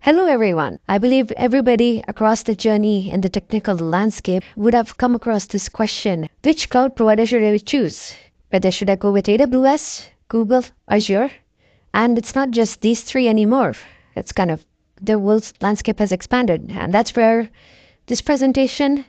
Hello everyone. I believe everybody across the journey in the technical landscape would have come across this question. Which cloud provider should I choose? Whether should I go with AWS, Google, Azure? And it's not just these three anymore. It's kind of the world's landscape has expanded. And that's where this presentation,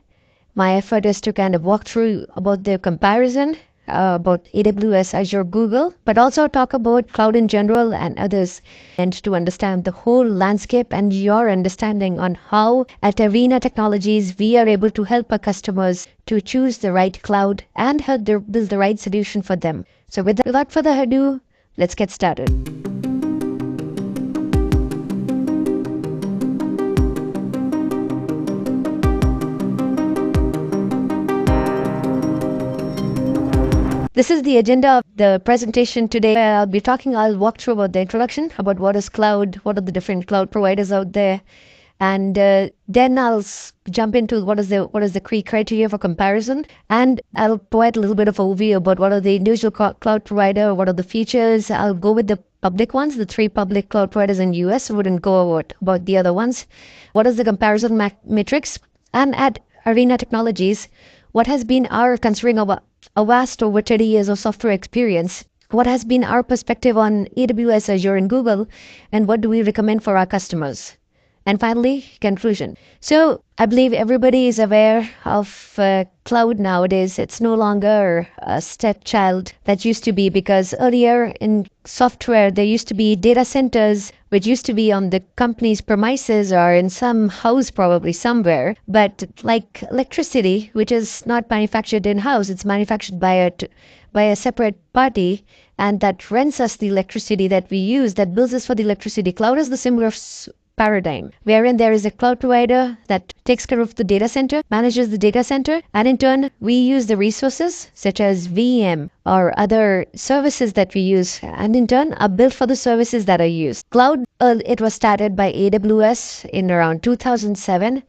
my effort is to kind of walk through about the comparison about AWS, Azure, Google, but also talk about cloud in general and others, and to understand the whole landscape and your understanding on how at Arina Technologies we are able to help our customers to choose the right cloud and help build the right solution for them. So without further ado, let's get started. This is the agenda of the presentation today. I'll walk through about the introduction, about what is cloud, what are the different cloud providers out there, and then I'll jump into what is the key criteria for comparison, and I'll provide a little bit of overview about what are the individual cloud provider, what are the features. I'll go with the public ones, the three public cloud providers in US. Wouldn't go about the other ones. What is the comparison matrix? And at Arina Technologies, what has been our, considering a vast over 30 years of software experience, what has been our perspective on AWS, Azure, and Google, and what do we recommend for our customers? And finally, conclusion. So I believe everybody is aware of cloud nowadays. It's no longer a stepchild that used to be, because earlier in software, there used to be data centers, which used to be on the company's premises or in some house probably somewhere. But like electricity, which is not manufactured in-house, it's manufactured by a separate party, and that rents us the electricity that we use, that bills us for the electricity. Cloud is the similar paradigm, wherein there is a cloud provider that takes care of the data center, manages the data center, and in turn we use the resources such as VM or other services that we use, and in turn are billed for the services that are used. Cloud, it was started by AWS in around 2007.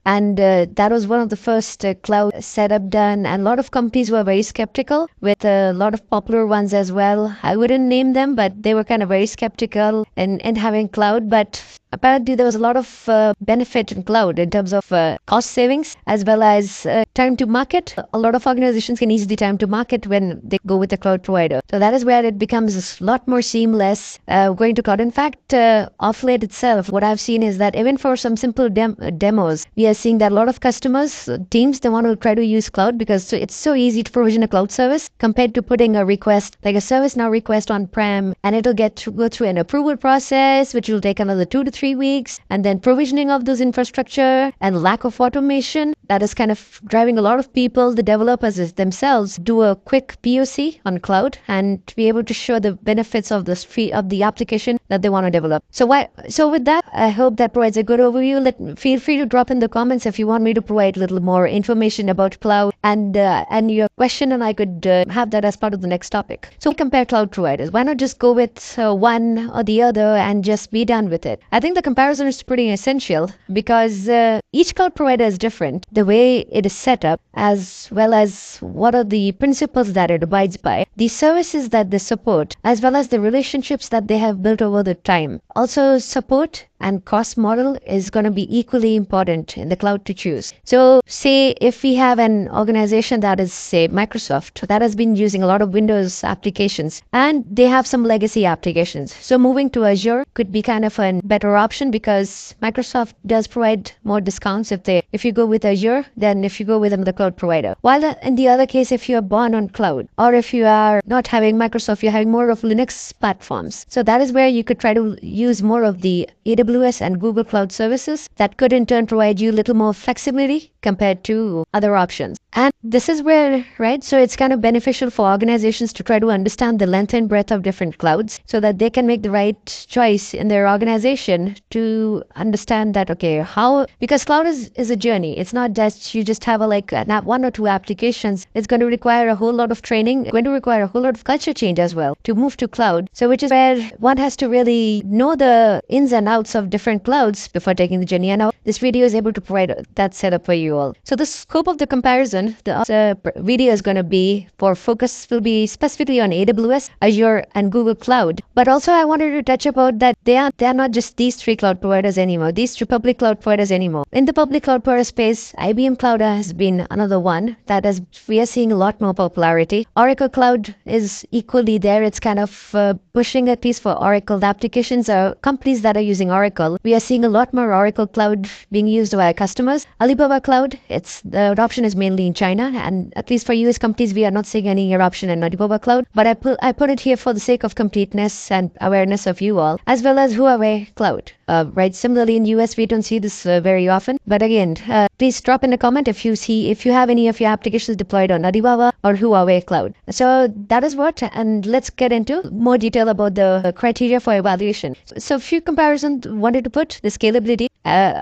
And that was one of the first cloud setup done, and a lot of companies were very skeptical, with a lot of popular ones as well. I wouldn't name them, but they were kind of very skeptical in having cloud. But apparently there was a lot of benefit in cloud in terms of cost savings as well as time to market. A lot of organizations can easily time to market when they go with a cloud provider. So that is where it becomes a lot more seamless going to cloud. In fact, off late itself, what I've seen is that even for some simple demos, we are seeing that a lot of customers, teams, they want to try to use cloud because it's so easy to provision a cloud service compared to putting a request, like a ServiceNow request on-prem, and it'll go through an approval process, which will take another 2 to 3 weeks, and then provisioning of those infrastructure and lack of automation. That is kind of driving a lot of people, the developers themselves, do a quick POC on cloud and be able to show the benefits of the application that they want to develop. So with that, I hope that provides a good overview. Feel free to drop in the comments if you want me to provide a little more information about cloud and your question, and I could have that as part of the next topic. So compare cloud providers. Why not just go with one or the other and just be done with it? I think the comparison is pretty essential because each cloud provider is different. The way it is set up, as well as what are the principles that it abides by, the services that they support, as well as the relationships that they have built over the time. Also, support and cost model is going to be equally important in the cloud to choose. So say if we have an organization that is, say, Microsoft, that has been using a lot of Windows applications and they have some legacy applications. So moving to Azure could be kind of a better option because Microsoft does provide more discounts if you go with Azure than if you go with another cloud provider. While in the other case, if you are born on cloud, or if you are not having Microsoft, you're having more of Linux platforms. So that is where you could try to use more of the AWS and Google Cloud services that could in turn provide you a little more flexibility compared to other options. And this is where, right, so it's kind of beneficial for organizations to try to understand the length and breadth of different clouds so that they can make the right choice in their organization to understand that, okay, how, because cloud is a journey. It's not just you just have one or two applications. It's going to require a whole lot of training, going to require a whole lot of culture change as well to move to cloud. So which is where one has to really know the ins and outs lots of different clouds before taking the journey. And now this video is able to provide that setup for you all. So the scope of the comparison, the video is going to be for focus will be specifically on AWS, Azure, and Google Cloud. But also I wanted to touch about that they are not just these three cloud providers anymore, these three public cloud providers anymore. In the public cloud provider space, IBM Cloud has been another one that we are seeing a lot more popularity. Oracle Cloud is equally there. It's kind of pushing at least for Oracle. The applications are companies that are using Oracle. We are seeing a lot more Oracle Cloud being used by our customers. Alibaba Cloud, the adoption is mainly in China, and at least for US companies, we are not seeing any adoption in Alibaba Cloud. But I put it here for the sake of completeness and awareness of you all, as well as Huawei Cloud. Right. Similarly, in US, we don't see this very often. But again, please drop in a comment if you have any of your applications deployed on Alibaba or Huawei Cloud. So that is what, and let's get into more detail about the criteria for evaluation. So a few comparisons wanted to put the scalability,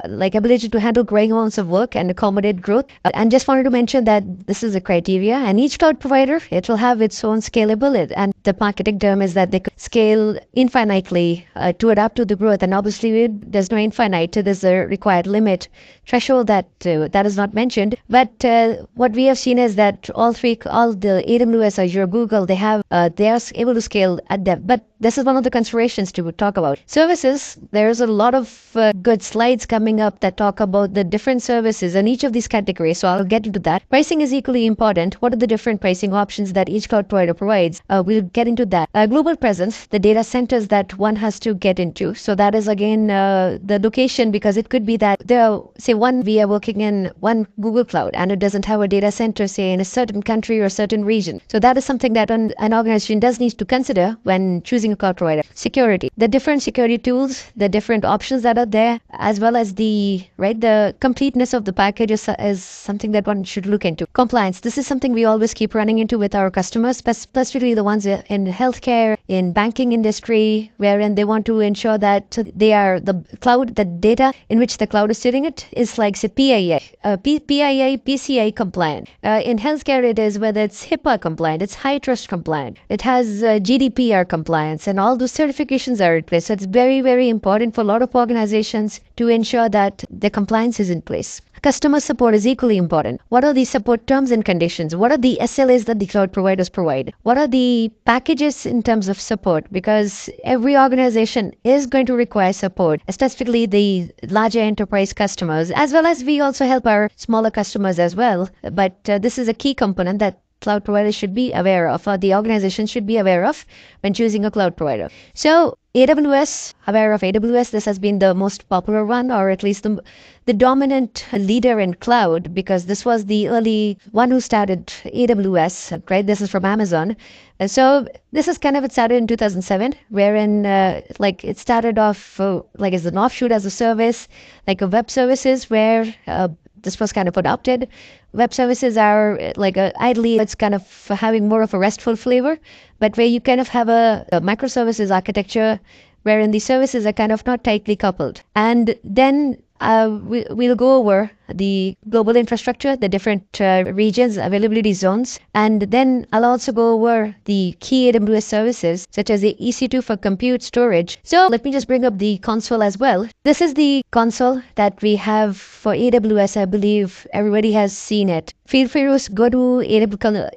like ability to handle growing amounts of work and accommodate growth. And just wanted to mention that this is a criteria, and each cloud provider, it will have its own scalability. And the marketing term is that they could scale infinitely to adapt to the growth. And obviously, there's no infinite. There's a required limit threshold that is not mentioned. But what we have seen is that all the AWS, Azure, Google, they are able to scale at depth. But this is one of the considerations to talk about. Services, there's a lot of good slides coming up that talk about the different services in each of these categories. So I'll get into that. Pricing is equally important. What are the different pricing options that each cloud provider provides? We'll get into that. Global presence, the data centers that one has to get into. So that is again the location, because it could be that we are working in one Google Cloud and it doesn't have a data center, say, in a certain country or certain region. So that is something that an organization does need to consider when choosing a cloud provider. Security, the different security tools, the different options that are there, as well as the completeness of the package is something that one should look into. Compliance, this is something we always keep running into with our customers, specifically the ones in healthcare, in banking industry, wherein they want to ensure that the data in which the cloud is sitting it is like, say, PCI compliant. In healthcare, it is whether it's HIPAA compliant, it's high trust compliant, it has GDPR compliance, and all those certifications are in place. So it's very, very important for a lot of organizations to ensure that the compliance is in place. Customer support is equally important. What are the support terms and conditions? What are the SLAs that the cloud providers provide? What are the packages in terms of support? Because every organization is going to require support, specifically the larger enterprise customers, as well as we also help our smaller customers as well. But this is a key component that cloud providers should be aware of, or the organization should be aware of when choosing a cloud provider. So AWS, aware of AWS, this has been the most popular one, or at least the dominant leader in cloud, because this was the early one who started AWS, right? This is from Amazon. So this is it started in 2007, wherein it started off as an offshoot as a service, like a web services where this was kind of adopted. Web services are ideally, it's kind of having more of a RESTful flavor, but where you kind of have a microservices architecture wherein the services are kind of not tightly coupled. And then we'll go over the global infrastructure, the different regions, availability zones, and then I'll also go over the key AWS services such as the EC2 for compute storage. So let me just bring up the console as well. This is the console that we have for AWS. I believe everybody has seen it. Feel free to go to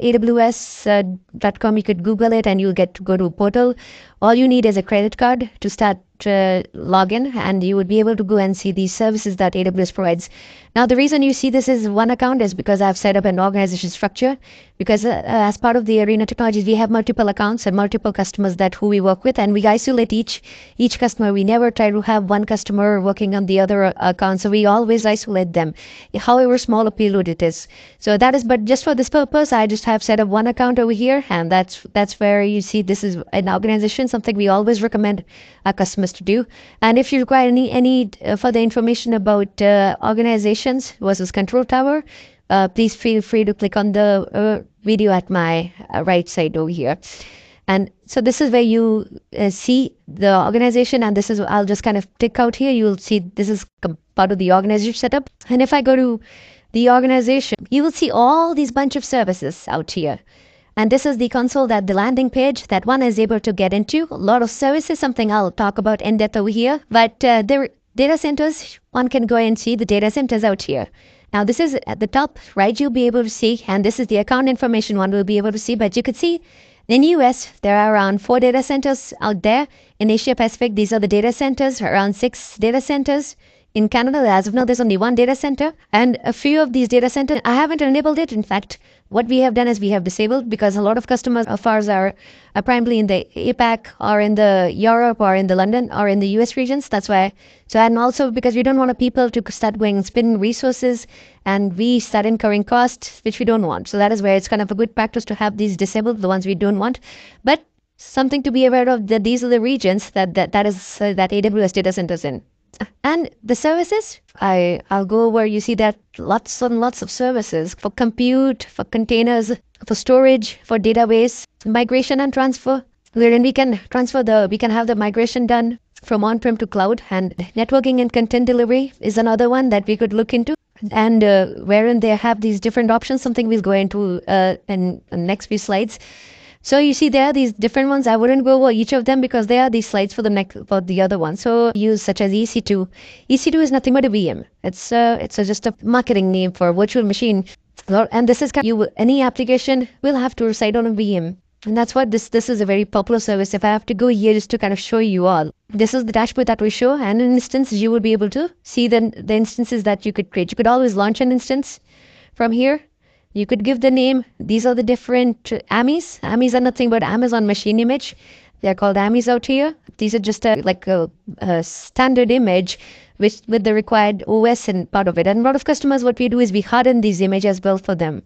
aws.com. You could Google it and you'll get to go to a portal. All you need is a credit card to start login, and you would be able to go and see the services that AWS provides. Now, the reason you see this is one account is because I've set up an organization structure, because as part of the Arina Technologies, we have multiple accounts and multiple customers who we work with, and we isolate each customer. We never try to have one customer working on the other account, so we always isolate them, however small a payload it is. So that is, but just for this purpose, I just have set up one account over here, and that's where you see this is an organization, something we always recommend our customers to do. And if you require any further information about organizations versus control tower, please feel free to click on the video at my right side over here. And so this is where you see the organization, and this is, I'll just kind of tick out here. You'll see this is part of the organization setup. And if I go to the organization, you will see all these bunch of services out here. And this is the console, that the landing page that one is able to get into. A lot of services, something I'll talk about in depth over here. But the data centers, one can go and see the data centers out here. Now this is at the top right, you'll be able to see, and this is the account information one will be able to see, but you could see in US, there are around 4 data centers out there. In Asia Pacific, these are the data centers, around 6 data centers. In Canada, as of now, there's only 1 data center. And a few of these data centers, I haven't enabled it. In fact, what we have done is we have disabled, because a lot of customers of ours are primarily in the APAC or in the Europe or in the London or in the US regions. That's why. So, and also because we don't want people to start going spending resources and we start incurring costs, which we don't want. So that is where it's kind of a good practice to have these disabled, the ones we don't want. But something to be aware of, that these are the regions that AWS data centers in. And the services, I'll go over. You see that lots and lots of services for compute, for containers, for storage, for database, migration and transfer, wherein we can have the migration done from on-prem to cloud. And networking and content delivery is another one that we could look into. And wherein they have these different options, something we'll go into in the next few slides. So you see there are these different ones. I wouldn't go over each of them because there are these slides for the other one. So use such as EC2. EC2 is nothing but a VM. It's just a marketing name for virtual machine. And this is any application will have to reside on a VM. And that's what this is a very popular service. If I have to go here just to kind of show you all, this is the dashboard that we show, and in instance you will be able to see the instances that you could create. You could always launch an instance from here. You could give the name. These are the different AMIs. AMIs are nothing but Amazon Machine Image. They're called AMIs out here. These are just a standard image with the required OS and part of it. And a lot of customers, what we do is we harden these images as well for them.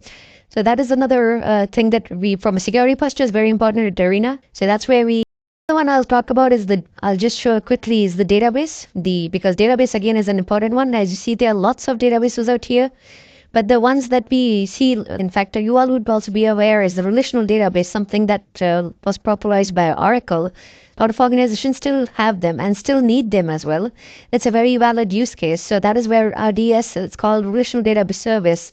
So that is another thing that we, from a security posture, is very important at Arina. So that's where the one I'll talk about is I'll just show quickly is the database. Because database again is an important one. As you see, there are lots of databases out here. But the ones that we see, in fact, you all would also be aware, is the relational database, something that was popularized by Oracle. A lot of organizations still have them and still need them as well. It's a very valid use case. So that is where RDS, it's called Relational Database Service.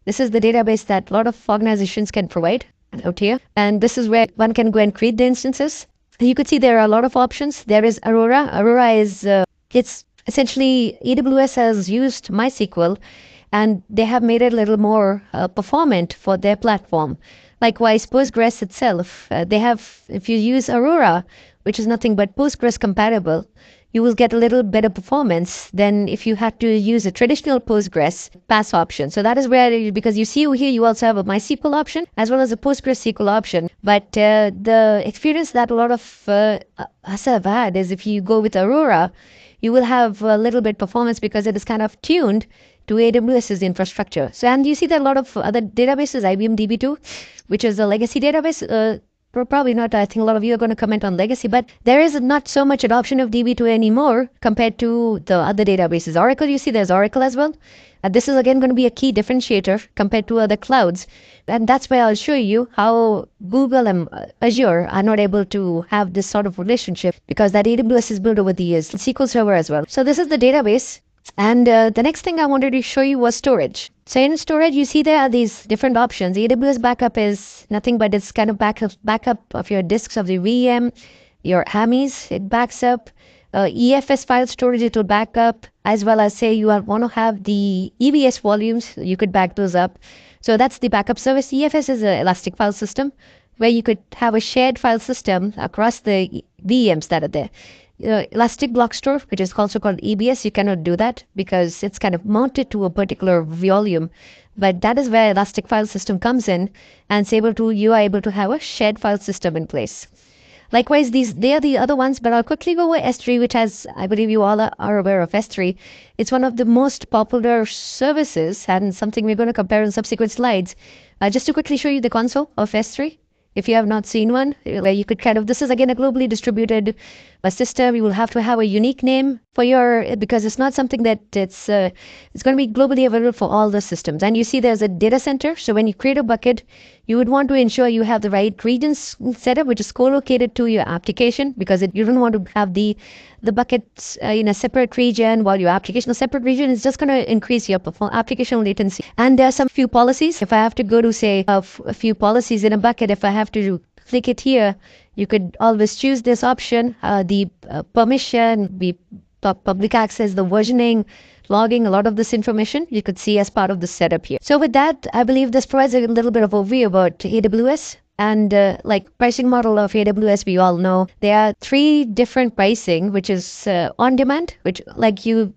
This is the database that a lot of organizations can provide out here. And this is where one can go and create the instances. You could see there are a lot of options. There is Aurora. Aurora is, it's essentially AWS has used MySQL, and they have made it a little more performant for their platform. Likewise, Postgres itself, if you use Aurora, which is nothing but Postgres compatible, you will get a little better performance than if you had to use a traditional Postgres pass option. So that is where, because you see over here, you also have a MySQL option as well as a PostgreSQL option. But the experience that a lot of us have had is if you go with Aurora, you will have a little bit performance because it is kind of tuned to AWS's infrastructure. So, and you see that a lot of other databases, IBM DB2, which is a legacy database, probably not, I think a lot of you are going to comment on legacy, but there is not so much adoption of DB2 anymore compared to the other databases. Oracle, you see there's Oracle as well. This is again going to be a key differentiator compared to other clouds. And that's why I'll show you how Google and Azure are not able to have this sort of relationship because that AWS is built over the years. SQL Server as well. So this is the database. And the next thing I wanted to show you was storage. So in storage, you see there are these different options. AWS backup is nothing but it's kind of backup of your disks of the VM, your AMIs, it backs up. EFS file storage, it will back up, as well as say you want to have the EBS volumes, you could back those up. So that's the backup service. EFS is an elastic file system where you could have a shared file system across the VMs that are there. Elastic Block Store, which is also called EBS, you cannot do that because it's kind of mounted to a particular volume. But that is where Elastic File System comes in and you are able to have a shared file system in place. Likewise, they are the other ones, but I'll quickly go over S3, which has, I believe you all are aware of S3. It's one of the most popular services and something we're going to compare in subsequent slides. Just to quickly show you the console of S3. If you have not seen one, where you could this is again a globally distributed a system, you will have to have a unique name for your, because it's not something that it's going to be globally available for all the systems. And you see there's a data center. So when you create a bucket, you would want to ensure you have the right regions set up, which is co-located to your application, because you don't want to have the buckets in a separate region while your application a separate region is just going to increase your application latency. And there are some few policies. If I have to go to say a few policies in a bucket, if I have to click it here, you could always choose this option, the permission, the public access, the versioning, logging, a lot of this information you could see as part of the setup here. So with that, I believe this provides a little bit of overview about AWS. And like pricing model of AWS, we all know there are 3 different pricing, which is on demand, which like you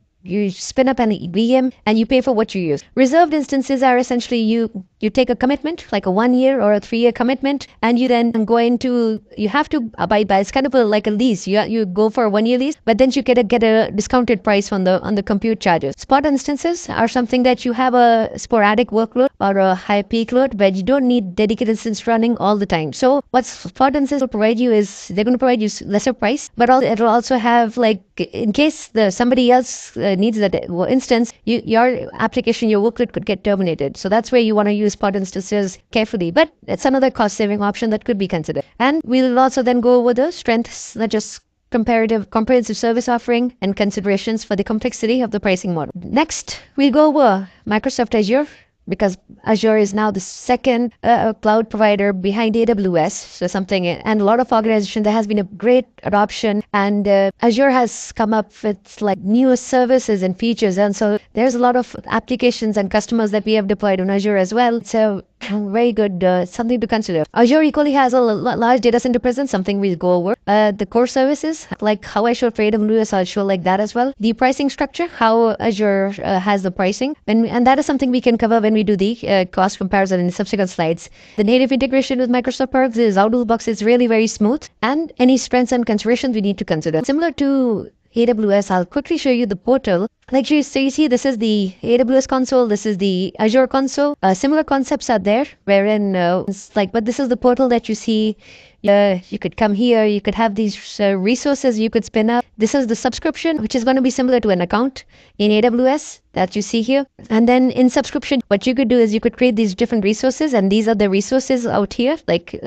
spin up an VM and you pay for what you use. Reserved instances are essentially you take a commitment, like a 1 year or a 3 year commitment, and you then go into, you have to abide by, it's kind of like a lease. You go for a 1 year lease, but then you get a discounted price on the compute charges. Spot instances are something that you have a sporadic workload or a high peak load, but you don't need dedicated instance running all the time. So what spot instances will provide you is they're going to provide you lesser price, but it'll also have, like, in case somebody else needs that instance, your application, your workload could get terminated. So that's where you want to use spot instances carefully, but it's another cost saving option that could be considered. And we'll also then go over the strengths, such as comprehensive service offering and considerations for the complexity of the pricing model. Next, we'll go over Microsoft Azure, because Azure is now the second cloud provider behind AWS. So something, and a lot of organizations, there has been a great adoption, and Azure has come up with like newest services and features. And so there's a lot of applications and customers that we have deployed on Azure as well. So very good, something to consider. Azure equally has a large data center presence, something we'll go over. The core services, like how I showed for AWS, I'll show like that as well. The pricing structure, how Azure has the pricing, and that is something we can cover when we do the cost comparison in subsequent slides. The native integration with Microsoft products is out of the box. It's really very smooth, and any strengths and considerations we need to consider. Similar to AWS, I'll quickly show you the portal. Like you see, this is the AWS console, this is the Azure console. Similar concepts are there, wherein it's like, but this is the portal that you see. You could come here, you could have these resources you could spin up. This is the subscription, which is going to be similar to an account in AWS that you see here. And then in subscription, what you could do is you could create these different resources, and these are the resources out here. Like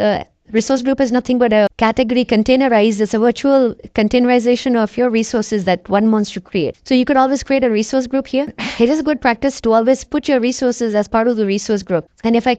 resource group is nothing but a category containerized. It's a virtual containerization of your resources that one wants to create. So you could always create a resource group here. It is a good practice to always put your resources as part of the resource group. And if I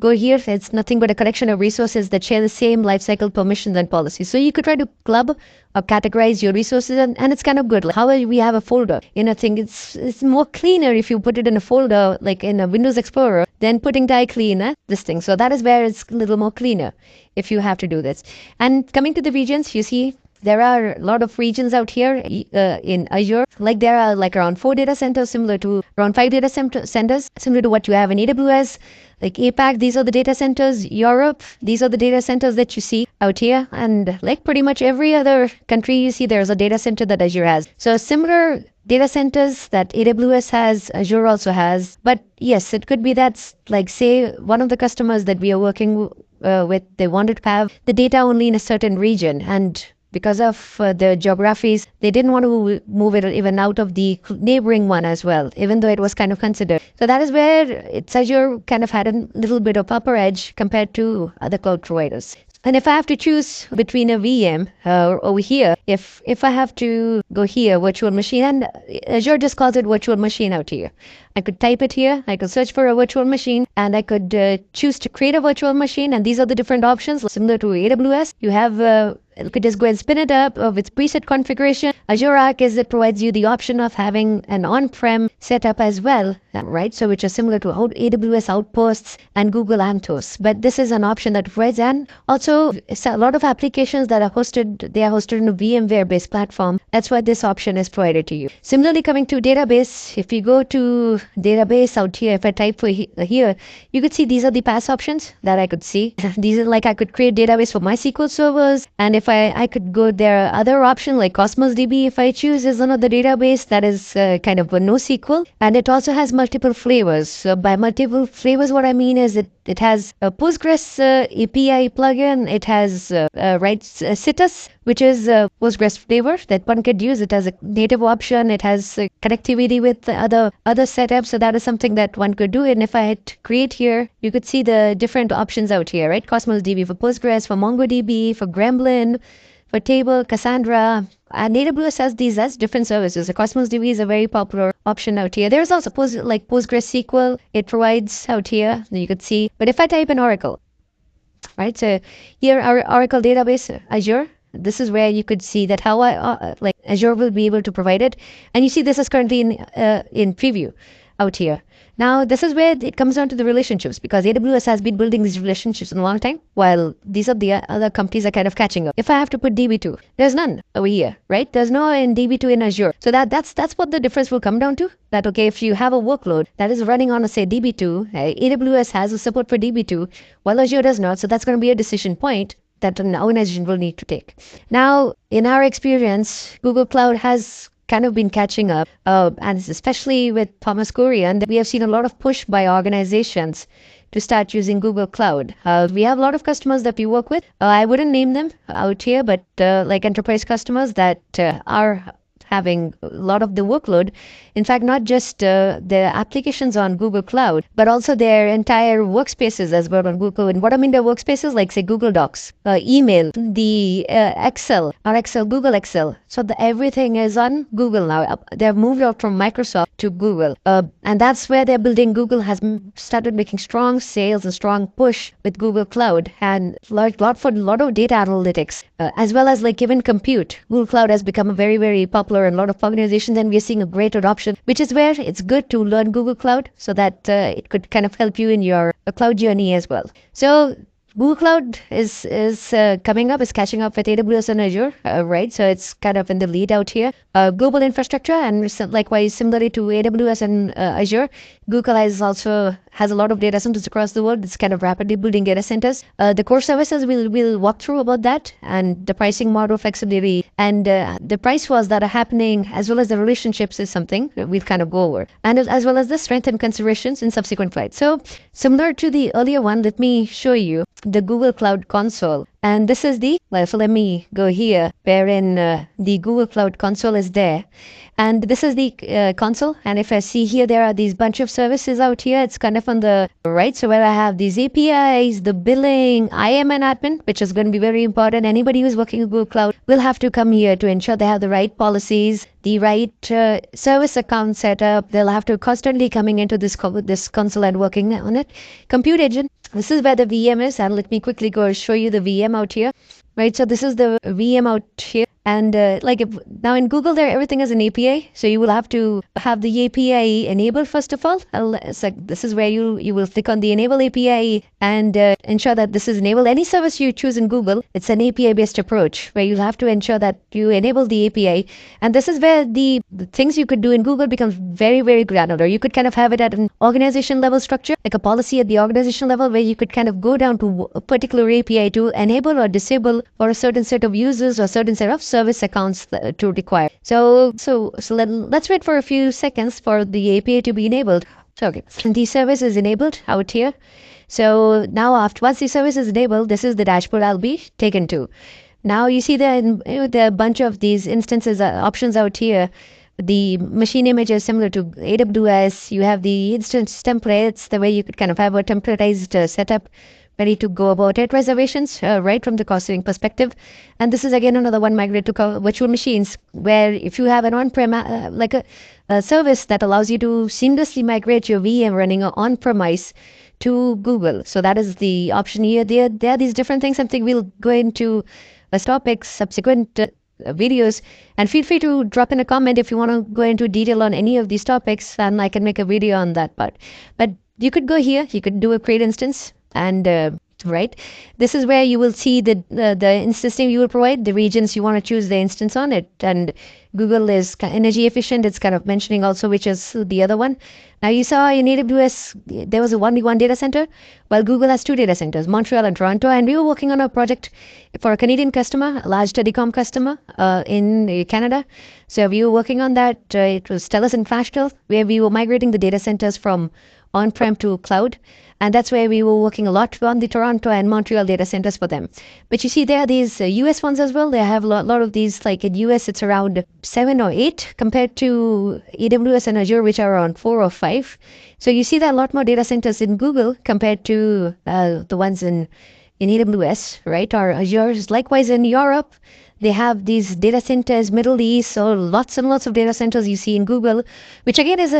go here, it's nothing but a collection of resources that share the same lifecycle permissions and policies. So you could try to club or categorize your resources, and it's kind of good. Like how we have a folder in a thing, it's more cleaner if you put it in a folder, like in a Windows Explorer, than putting clean this thing. So that is where it's a little more cleaner if you have to do this. And coming to the regions, you see there are a lot of regions out here in Azure. Like there are like around 4 data centers, similar to around 5 data centers, similar to what you have in AWS. Like APAC, these are the data centers. Europe, these are the data centers that you see out here. And like pretty much every other country you see, there's a data center that Azure has. So similar data centers that AWS has, Azure also has. But yes, it could be that, like say one of the customers that we are working with, they wanted to have the data only in a certain region, and because of the geographies, they didn't want to move it even out of the neighboring one as well, even though it was kind of considered. So that is where Azure kind of had a little bit of upper edge compared to other cloud providers. And if I have to choose between a VM over here, if I have to go here, virtual machine, and Azure just calls it virtual machine out here. I could type it here, I could search for a virtual machine, and I could choose to create a virtual machine, and these are the different options. Similar to AWS, you have you could just go and spin it up with preset configuration. Azure Arc provides you the option of having an on-prem setup as well, right? So which is similar to AWS Outposts and Google Anthos. But this is an option that provides, and also a lot of applications that are hosted, they are hosted in a VMware-based platform. That's why this option is provided to you. Similarly, coming to database, if you go to database out here, if I type for here, you could see these are the PaaS options that I could see. These are like I could create database for MySQL servers, and if I could go there, other option like Cosmos DB, if I choose, is another database that is kind of a NoSQL, and it also has multiple flavors. So by multiple flavors, what I mean is it has a Postgres API plugin. It has Citus, which is a Postgres flavor that one could use. It has a native option. It has connectivity with the other setups. So that is something that one could do. And if I hit create here, you could see the different options out here, right? Cosmos DB for Postgres, for MongoDB, for Gremlin, for Table, Cassandra, and AWS has these as different services. The Cosmos DB is a very popular option out here. There's also PostgreSQL. It provides out here, you could see. But if I type in Oracle, right? So here our Oracle database, Azure. This is where you could see that how Azure will be able to provide it. And you see this is currently in preview out here. Now, this is where it comes down to the relationships, because AWS has been building these relationships in a long time, while these are the other companies are kind of catching up. If I have to put DB2, there's none over here, right? There's no in DB2 in Azure. So that's what the difference will come down to. That, okay, if you have a workload that is running on, say, DB2, AWS has a support for DB2, while Azure does not. So that's going to be a decision point that an organization will need to take. Now, in our experience, Google Cloud has kind of been catching up, and especially with Thomas Kurian, we have seen a lot of push by organizations to start using Google Cloud. We have a lot of customers that we work with. I wouldn't name them out here, but like enterprise customers that are having a lot of the workload. In fact, not just their applications on Google Cloud, but also their entire workspaces as well on Google. And what I mean by workspaces, like say Google Docs, email, the Excel, Google Excel. So everything is on Google now. They've moved out from Microsoft to Google. And that's where they're building. Google has started making strong sales and strong push with Google Cloud, and a lot of data analytics, as well as like even compute. Google Cloud has become a very, very popular in a lot of organizations, and we're seeing a great adoption, which is where it's good to learn Google Cloud so that it could kind of help you in your cloud journey as well. So Google Cloud is coming up, is catching up with AWS and Azure, right? So it's kind of in the lead out here. Global infrastructure, and likewise, similarly to AWS and Azure, Google has a lot of data centers across the world. It's kind of rapidly building data centers. The core services we'll walk through about that, and the pricing model flexibility, and the price wars that are happening, as well as the relationships, is something we'll kind of go over, and as well as the strength and considerations in subsequent slides. So similar to the earlier one, let me show you the Google Cloud Console. And this is so let me go here, wherein the Google Cloud Console is there. And this is the console. And if I see here, there are these bunch of services out here. It's kind of on the right. So where I have these APIs, the billing, I am an admin, which is going to be very important. Anybody who's working with Google Cloud will have to come here to ensure they have the right policies, the right service account setup. They'll have to constantly coming into this console and working on it. Compute agent. This is where the VM is, and let me quickly go show you the VM out here. Right, so this is the VM out here. And now in Google, everything is an API. So you will have to have the API enabled first of all. This is where you will click on the Enable API and ensure that this is enabled. Any service you choose in Google, it's an API-based approach where you'll have to ensure that you enable the API. And this is where the things you could do in Google becomes very, very granular. You could kind of have it at an organization level structure, like a policy at the organization level, where you could kind of go down to a particular API to enable or disable for a certain set of users or a certain set of service accounts to require. So let's wait for a few seconds for the API to be enabled. So okay, the service is enabled out here. So now once the service is enabled, this is the dashboard I'll be taken to. Now you see there are a bunch of these instances options out here. The machine image is similar to AWS. You have the instance templates, the way you could kind of have a templatized setup ready to go about it. Reservations, right from the cost saving perspective. And this is again another one, migrate to virtual machines, where if you have an on-prem, a service that allows you to seamlessly migrate your VM running on-premise to Google. So that is the option here. There are these different things. I think we'll go into topics, subsequent videos, and feel free to drop in a comment if you want to go into detail on any of these topics, and I can make a video on that part. But you could go here, you could do a create instance, and right, this is where you will see the instance name you will provide, the regions you want to choose the instance on it, and Google is energy efficient. It's kind of mentioning also which is the other one. Now you saw in AWS there was only one data center, while Google has two data centers, Montreal and Toronto. And we were working on a project for a Canadian customer, a large telecom customer in Canada. So we were working on that. It was TELUS International, where we were migrating the data centers from on-prem to cloud. And that's where we were working a lot on the Toronto and Montreal data centers for them. But you see, there are these US ones as well. They have a lot of these, like in US, it's around 7 or 8 compared to AWS and Azure, which are around 4 or 5. So you see that a lot more data centers in Google compared to the ones in AWS, right? Or Azure. Likewise in Europe, they have these data centers, Middle East, so lots and lots of data centers you see in Google, which again is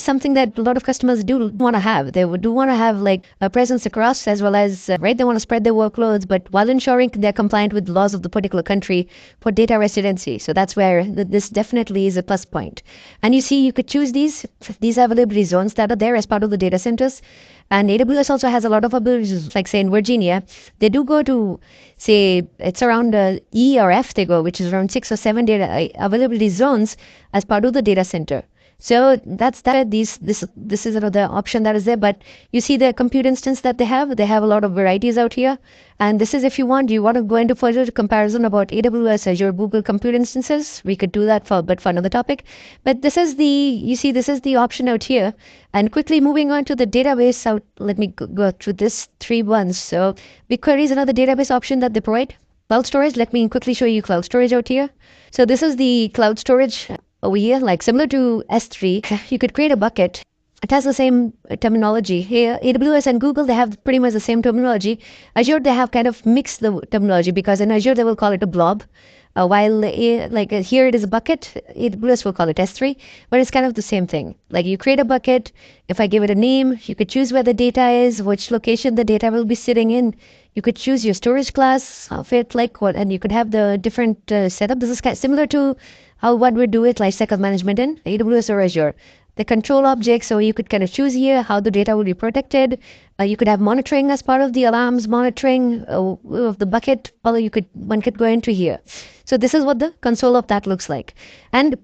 something that a lot of customers do want to have. They do want to have like a presence across, as well as, right, they want to spread their workloads, but while ensuring they're compliant with laws of the particular country for data residency. So that's where this definitely is a plus point. And you see, you could choose these availability zones that are there as part of the data centers. And AWS also has a lot of abilities, like say in Virginia, they do go to, say, it's around E or F they go, which is around 6 or 7 data availability zones as part of the data center. So that's that. This is another option that is there. But you see the compute instance that they have. They have a lot of varieties out here. And this is if you want to go into further comparison about AWS, Azure, Google compute instances. We could do that for another topic. But this is the option out here. And quickly moving on to the database out, let me go through this 3 ones. So BigQuery is another database option that they provide. Cloud storage, let me quickly show you cloud storage out here. So this is the cloud storage over here, like similar to S3. You could create a bucket. It has the same terminology. Here, AWS and Google, they have pretty much the same terminology. Azure, they have kind of mixed the terminology, because in Azure, they will call it a blob. While here it is a bucket, AWS will call it S3, but it's kind of the same thing. Like you create a bucket, if I give it a name, you could choose where the data is, which location the data will be sitting in. You could choose your storage class of it, like what, and you could have the different setup. This is kind of similar to how one would do it, lifecycle management in AWS or Azure. The control object, so you could kind of choose here how the data will be protected. You could have monitoring as part of the alarms monitoring of the bucket, or one could go into here. So this is what the console of that looks like. And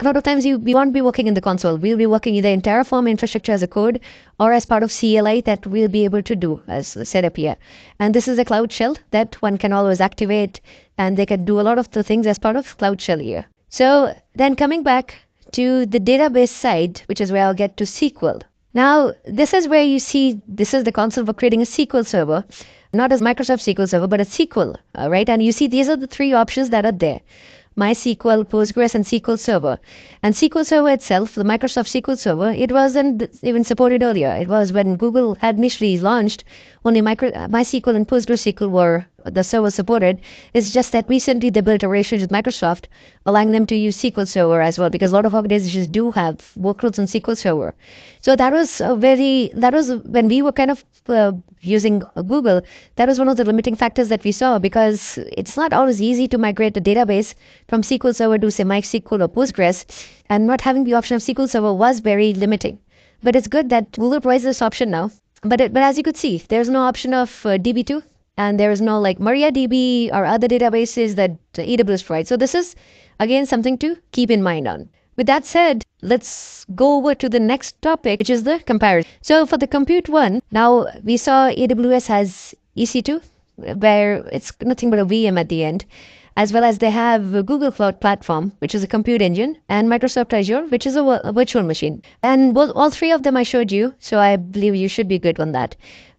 a lot of times we won't be working in the console. We'll be working either in Terraform infrastructure as a code or as part of CLI that we'll be able to do as a setup here. And this is a Cloud Shell that one can always activate, and they can do a lot of the things as part of Cloud Shell here. So then coming back to the database side, which is where I'll get to SQL. Now, this is where you see, this is the console for creating a SQL server, not as Microsoft SQL Server, but a SQL, right? And you see, these are the 3 options that are there. MySQL, Postgres, and SQL Server. And SQL Server itself, the Microsoft SQL Server, it wasn't even supported earlier. It was when Google had initially launched, only MySQL and PostgreSQL were the server supported. It's just that recently they built a relationship with Microsoft, allowing them to use SQL Server as well, because a lot of organizations do have workloads on SQL Server. So that was when we were kind of using Google, that was one of the limiting factors that we saw, because it's not always easy to migrate a database from SQL Server to say MySQL or Postgres, and not having the option of SQL Server was very limiting. But it's good that Google provides this option now. But as you could see, there's no option of DB2, and there is no like MariaDB or other databases that AWS provides. So this is, again, something to keep in mind on. With that said, let's go over to the next topic, which is the comparison. So for the compute one, now we saw AWS has EC2, where it's nothing but a VM at the end, as well as they have a Google Cloud Platform, which is a compute engine, and Microsoft Azure, which is a virtual machine. And all 3 of them I showed you, so I believe you should be good on that.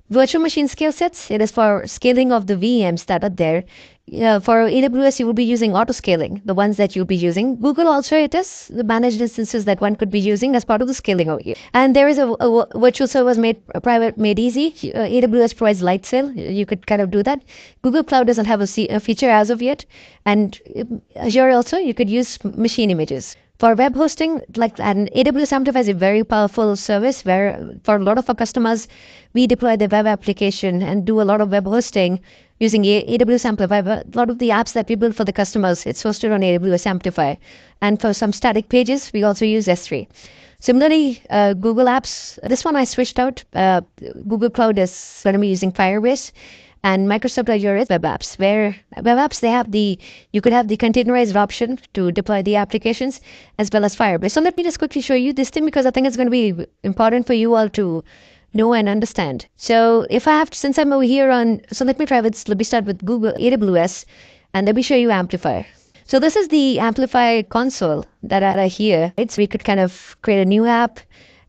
Virtual machine scale sets, it is for scaling of the VMs that are there. For AWS, you will be using auto scaling, the ones that you'll be using. Google also, it is the managed instances that one could be using as part of the scaling over here. And there is a virtual servers made private, made easy. AWS provides light sale. You could kind of do that. Google Cloud doesn't have a feature as of yet. And Azure also, you could use machine images. For web hosting, and AWS Amplify is a very powerful service where for a lot of our customers, we deploy the web application and do a lot of web hosting using AWS Amplify. A lot of the apps that we build for the customers, it's hosted on AWS Amplify. And for some static pages, we also use S3. Similarly, Google Apps, this one I switched out. Google Cloud is going to be using Firebase. and Microsoft Azure is web apps, where web apps, you could have the containerized option to deploy the applications as well as Firebase. So let me just quickly show you this thing because I think it's going to be important for you all to know and understand. So if I have to, since I'm over here so let me start with Google AWS, and let me show you Amplifier. So this is the Amplify console that are here. Right? So we could kind of create a new app,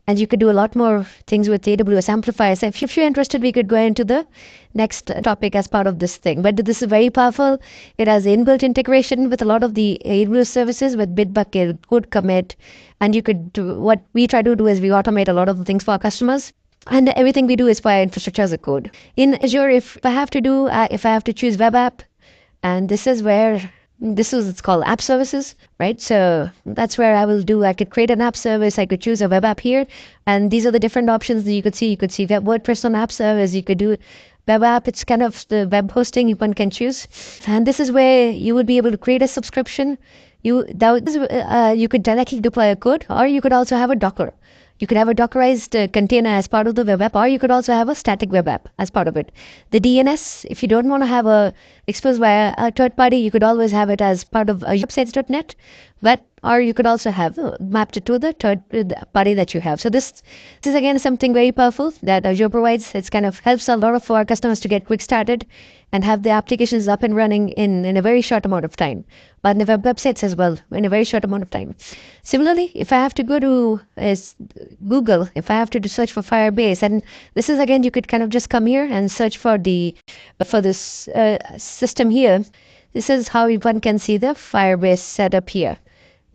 and you could do a lot more things with AWS Amplify. So if you're interested, we could go into the next topic as part of this thing. But this is very powerful. It has inbuilt integration with a lot of the AWS services with Bitbucket, Code Commit, and you could do what we try to do is we automate a lot of the things for our customers. And everything we do is via infrastructure as a code. In Azure, if I have to choose web app, and it's called app services, right? So that's where I could create an app service. I could choose a web app here. And these are the different options that you could see. You could see WordPress on app service. You could do web app. It's kind of the web hosting one can choose. And this is where you would be able to create a subscription. You could directly deploy a code, or you could also have a Docker. You could have a Dockerized container as part of the web app, or you could also have a static web app as part of it. The DNS, if you don't want to have exposed by a third party, you could always have it as part of websites.net, or you could also have mapped it to the third party that you have. So this is again something very powerful that Azure provides. It kind of helps a lot of our customers to get quick started and have the applications up and running in a very short amount of time, but in the websites as well in a very short amount of time. Similarly, if I have to go to Google, if I have to search for Firebase, and this is again, you could kind of just come here and search for this system here. This is how one can see the Firebase setup here.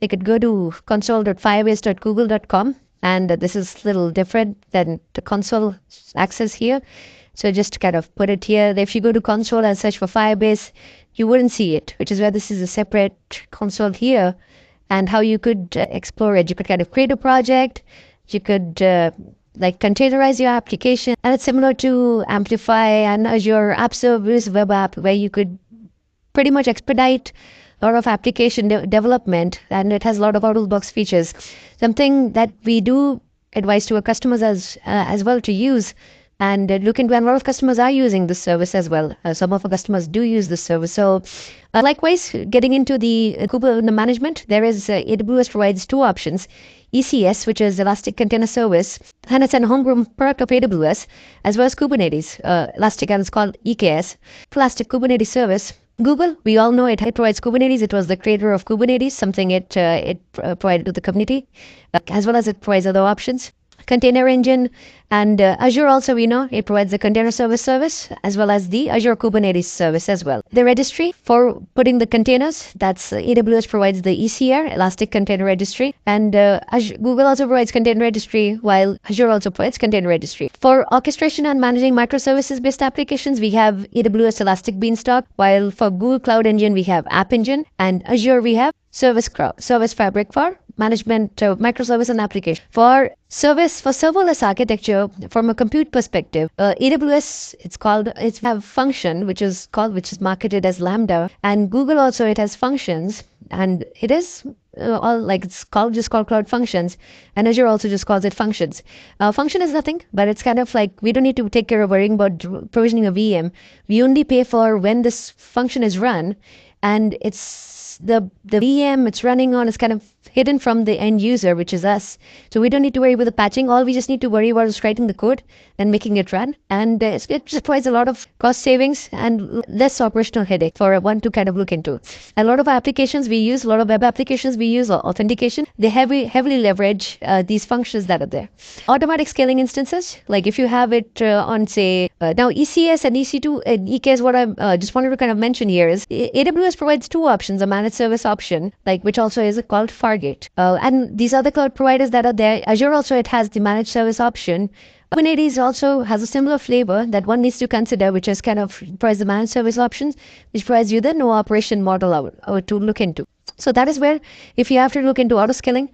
They could go to console.firebase.google.com, and this is a little different than the console access here. So just kind of put it here. If you go to console and search for Firebase, you wouldn't see it, which is where this is a separate console here, and how you could explore it. You could kind of create a project. You could containerize your application, and it's similar to Amplify and Azure App Service web app, where you could pretty much expedite a lot of application development, and it has a lot of out-of-the-box features. Something that we do advise to our customers as well to use and look into, and a lot of customers are using this service as well. Some of our customers do use this service. So likewise, getting into the Kubernetes management, there is AWS provides two options. ECS, which is Elastic Container Service, and it's a homegrown product of AWS, as well as Kubernetes. Elastic, and it's called EKS, Elastic Kubernetes Service. Google, we all know it provides Kubernetes. It was the creator of Kubernetes, something it provided to the community, as well as it provides other options. Container Engine, and Azure also, we know it provides the container service as well as the Azure Kubernetes service as well. The registry for putting the containers, that's AWS provides the ECR, Elastic Container Registry, and Google also provides Container Registry, while Azure also provides Container Registry. For orchestration and managing microservices-based applications, we have AWS Elastic Beanstalk, while for Google Cloud Engine, we have App Engine, and Azure, we have Service Fabric for management of microservice and application. For serverless architecture, from a compute perspective, AWS, it's have function which is marketed as Lambda, and Google also it has functions, and it is it's called Cloud Functions, and Azure also just calls it functions. Function is nothing, but it's kind of like we don't need to take care of worrying about provisioning a VM. We only pay for when this function is run, and it's the VM it's running on is kind of hidden from the end user, which is us. So we don't need to worry about the patching. All we just need to worry about is writing the code and making it run. And it just provides a lot of cost savings and less operational headache for one to kind of look into. A lot of applications we use, a lot of web applications we use authentication. They heavily leverage these functions that are there. Automatic scaling instances, like if you have it on say, now ECS and EC2 and EKS, what I just wanted to kind of mention here is AWS provides two options, a managed service option, which also is called Fargate. And these other cloud providers that are there, Azure also it has the managed service option. Kubernetes also has a similar flavor that one needs to consider, which is kind of provides the managed service options, which provides you the no operation model to look into. So that is where, if you have to look into auto-scaling,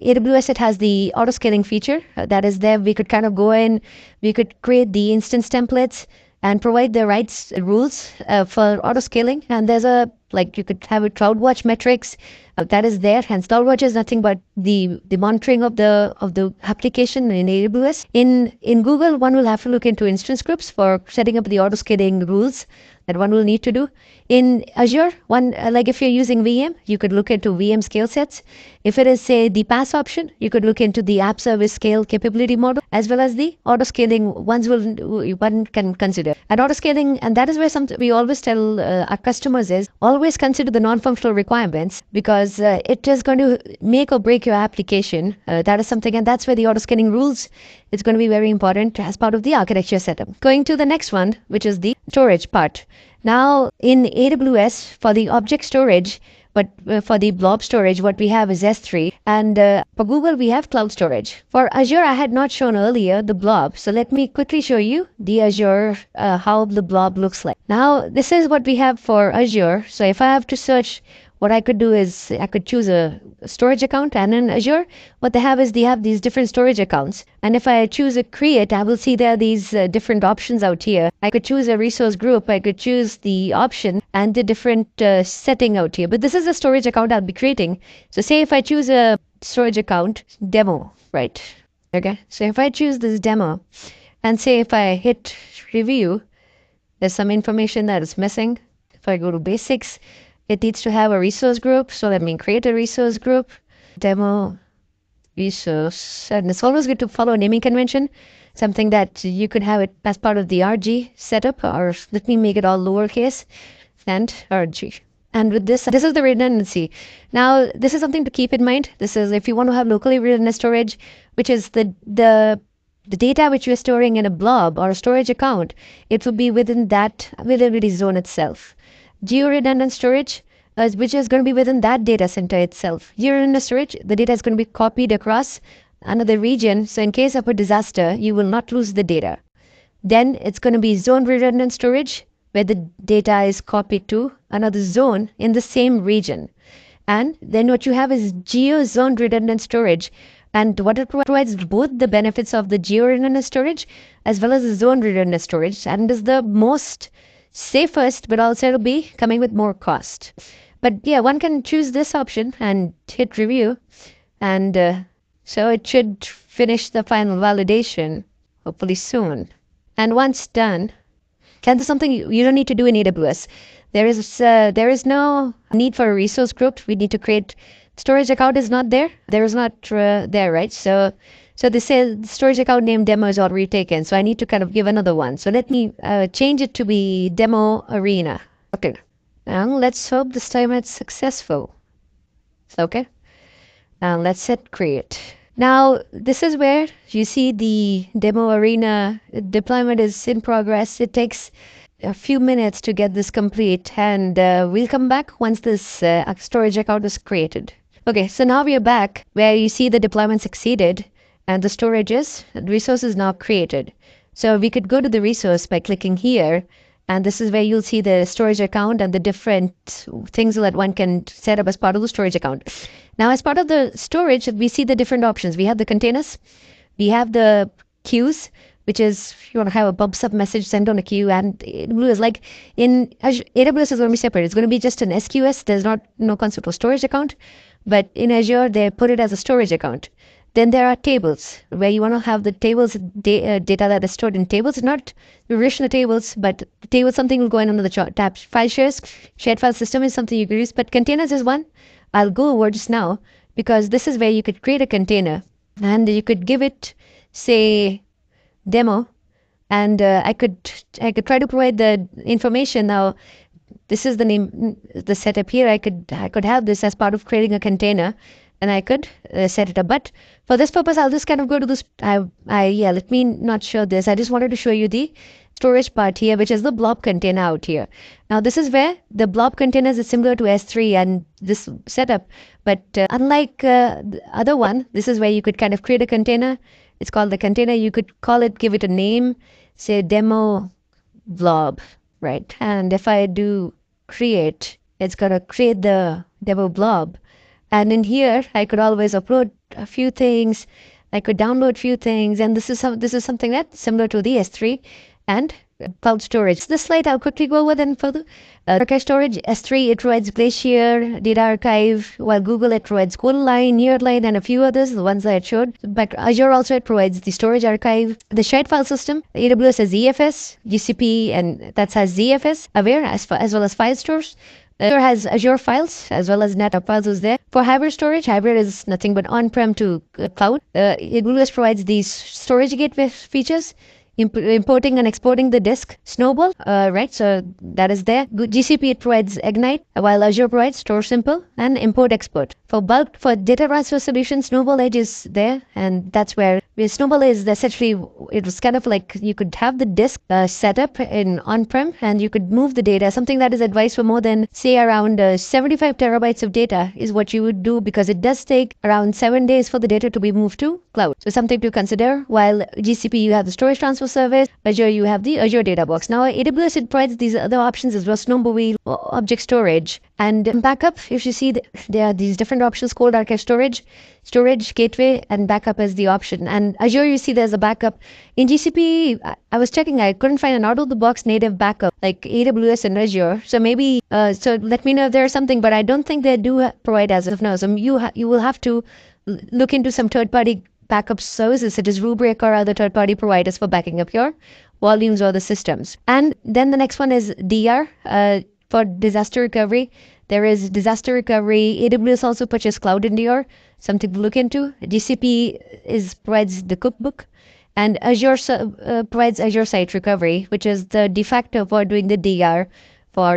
AWS, it has the auto-scaling feature that is there. We could kind of go in, we could create the instance templates and provide the right rules for auto-scaling. And there's you could have a CloudWatch metrics, that is there. And CloudWatch is nothing but the monitoring of the application in AWS. In Google, one will have to look into instance groups for setting up the auto scaling rules that one will need to do. In Azure, one like if you're using VM, you could look into VM scale sets. If it is say the PaaS option, you could look into the app service scale capability model, as well as the auto scaling one can consider. And auto scaling, and that is where something we always tell our customers is always consider the non-functional requirements, because it is going to make or break your application. That is something, and that's where the auto scaling rules is going to be very important as part of the architecture setup. Going to the next one, which is the storage part. Now in AWS for the object storage, but for the blob storage, what we have is S3, and for Google we have cloud storage. For Azure, I had not shown earlier the blob, so let me quickly show you the Azure how the blob looks like. Now this is what we have for Azure. So if I have to search, what I could do is I could choose a storage account, and in Azure what they have is they have these different storage accounts, and if I choose a create, I will see there are these different options out here. I could choose a resource group, I could choose the option and the different setting out here, but this is a storage account I'll be creating. So say if I choose a storage account demo, right? Okay, so if I choose this demo and say if I hit review, there's some information that is missing. If I go to basics, it needs to have a resource group. So let me create a resource group, demo resource. And it's always good to follow a naming convention, something that you could have it as part of the RG setup, or let me make it all lowercase and RG. And with this is the redundancy. Now, this is something to keep in mind. This is if you want to have locally redundant storage, which is the data which you're storing in a blob or a storage account, it will be within that availability zone itself. Geo-redundant storage, which is going to be within that data center itself. Geo-redundant storage, the data is going to be copied across another region, so in case of a disaster, you will not lose the data. Then it's going to be zone-redundant storage, where the data is copied to another zone in the same region. And then what you have is geo-zone redundant storage, and what it provides both the benefits of the geo-redundant storage as well as the zone redundant storage, and is the most safest, but also it'll be coming with more cost. But yeah, one can choose this option and hit review, and so it should finish the final validation hopefully soon. And once done, can do something you don't need to do in AWS. There is no need for a resource group. We need to create storage account is not there. There is not there, right? So they say the storage account name demo is already taken. So I need to kind of give another one. So let me change it to be demo arena. Okay. Now let's hope this time it's successful. Okay. Now let's hit create. Now this is where you see the demo arena deployment is in progress. It takes a few minutes to get this complete, and we'll come back once this storage account is created. Okay, so now we are back where you see the deployment succeeded and the resource is now created. So we could go to the resource by clicking here, and this is where you'll see the storage account and the different things that one can set up as part of the storage account. Now, as part of the storage, we see the different options. We have the containers, we have the queues, which is if you want to have a pub sub message sent on a queue, and AWS is like in Azure, AWS is going to be separate. It's going to be just an SQS. There's no concept of storage account, but in Azure they put it as a storage account. Then there are tables where you want to have the tables data that is stored in tables, not relational tables, but tables something will go in another tab. File shares, shared file system is something you could use, but containers is one I'll go over just now, because this is where you could create a container and you could give it, say, demo, and I could try to provide the information. Now this is the name, the setup here. I could have this as part of creating a container, and I could set it up. But for this purpose, I'll just kind of go to this. Let me not show this. I just wanted to show you the storage part here, which is the blob container out here. Now this is where the blob containers is similar to S3 and this setup, but unlike the other one, this is where you could kind of create a container. It's called the container. You could call it, give it a name, say demo blob, right? And if I do create, it's gonna create the demo blob. And in here, I could always upload a few things. I could download a few things, and this is something that's similar to the S3. And cloud storage. This slide I'll quickly go over then further. Archive storage, S3, it provides Glacier, Data Archive, while Google, it provides Codeline, Nearline, and a few others, the ones I showed. But Azure also, it provides the storage archive, the shared file system. AWS has EFS, GCP, and that has ZFS, Aware, as well as file stores. Azure has Azure Files as well as NetApp Files is there. For hybrid storage, hybrid is nothing but on-prem to cloud. AWS provides these storage gateway features, importing and exporting the disk. Snowball, right? So that is there. GCP, it provides Ignite, while Azure provides Store Simple and Import Export. For data transfer solutions, Snowball Edge is there, and that's where Snowball is essentially, it was kind of like you could have the disk set up in on-prem and you could move the data, something that is advised for more than, say, around 75 terabytes of data is what you would do, because it does take around 7 days for the data to be moved to cloud. So something to consider. While GCP, you have the storage transfer service. Azure, you have the Azure Data Box. Now, AWS, it provides these other options as well, Snowmobile, object storage, and backup. If you see, there are these different options called archive storage, gateway, and backup is the option. And Azure, you see there's a backup. In GCP, I was checking, I couldn't find an out-of-the-box native backup like AWS and Azure. So maybe, so let me know if there's something, but I don't think they do provide as of now. So you will have to look into some third-party backup services such as Rubrik or other third-party providers for backing up your volumes or the systems. And then the next one is DR for disaster recovery. There is disaster recovery. AWS also purchased Cloud in DR, something to look into. GCP provides the cookbook, and Azure provides Azure Site Recovery, which is the de facto for doing the DR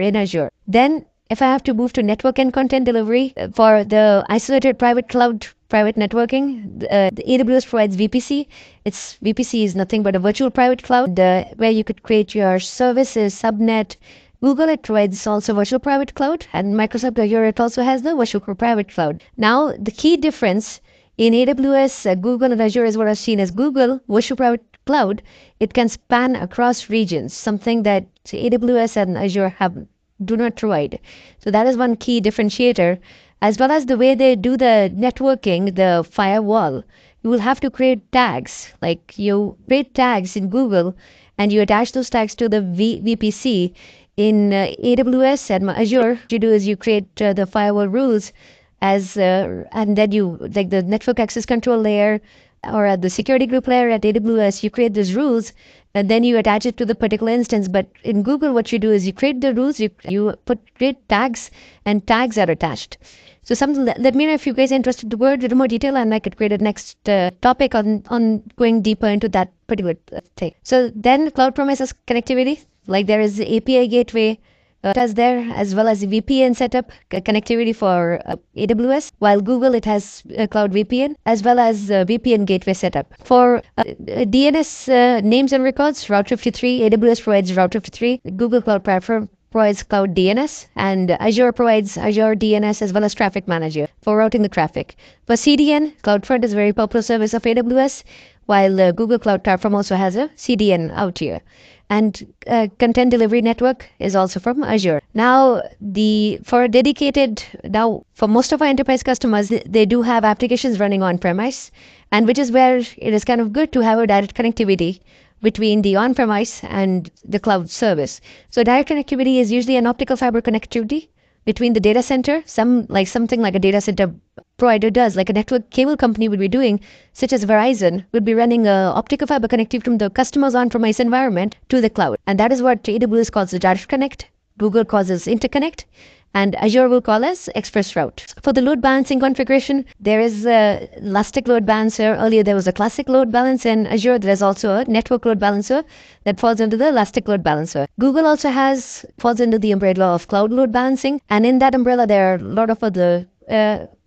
in Azure. Then, if I have to move to network and content delivery for the isolated private cloud, private networking, the AWS provides VPC. VPC is nothing but a virtual private cloud where you could create your services, subnet. Google, it provides also virtual private cloud, and Microsoft Azure, it also has the virtual private cloud. Now, the key difference in AWS, Google, and Azure is what I've seen as Google virtual private cloud. It can span across regions, something that AWS and Azure do not provide. So that is one key differentiator, as well as the way they do the networking, the firewall. You will have to create tags, like you create tags in Google and you attach those tags to the VPC. In AWS and Azure, what you do is you create the firewall rules and then you, like the network access control layer or at the security group layer at AWS, you create those rules and then you attach it to the particular instance. But in Google, what you do is you create the rules, you create tags, and tags are attached. So let me know if you guys are interested to go into a little more detail, and I could create a next topic on going deeper into that particular thing. So then cloud promises connectivity, like there is the API gateway as well as the VPN setup connectivity for AWS, while Google, it has Cloud VPN as well as VPN gateway setup. For DNS names and records, Route 53, AWS provides Route 53, Google Cloud Platform provides Cloud DNS, and Azure provides Azure DNS as well as Traffic Manager for routing the traffic. For CDN, CloudFront is a very popular service of AWS, while Google Cloud Platform also has a CDN out here. And content delivery network is also from Azure. Now, for most of our enterprise customers, they do have applications running on premise, and which is where it is kind of good to have a direct connectivity between the on-premise and the cloud service. So direct connectivity is usually an optical fiber connectivity between the data center, something like a data center provider does, like a network cable company would be doing, such as Verizon, would be running a optical fiber connectivity from the customer's on-premise environment to the cloud. And that is what AWS calls the direct connect, Google calls it interconnect, and Azure will call as express route. For the load balancing configuration, there is a elastic load balancer. Earlier there was a classic load balancer. In Azure, there's also a network load balancer that falls under the elastic load balancer. Google also falls under the umbrella of cloud load balancing, and in that umbrella there are a lot of other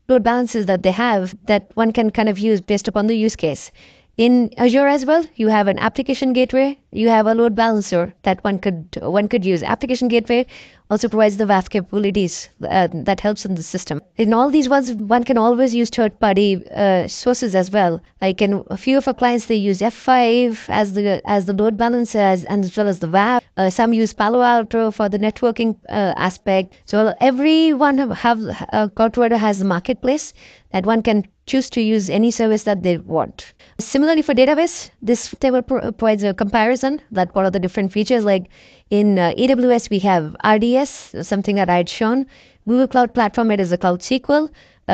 load balances that they have that one can kind of use based upon the use case. In Azure as well, you have an application gateway, you have a load balancer that one could use. Application gateway also provides the WAF capabilities that helps in the system. In all these ones, one can always use third-party sources as well. Like in a few of our clients, they use F5 as the load balancer and as well as the WAF. Some use Palo Alto for the networking aspect. So everyone cloud provider has a marketplace that one can choose to use any service that they want. Similarly for database, this table provides a comparison that what are the different features. Like in AWS, we have RDS, something that I had shown. Google Cloud Platform, it is a Cloud SQL.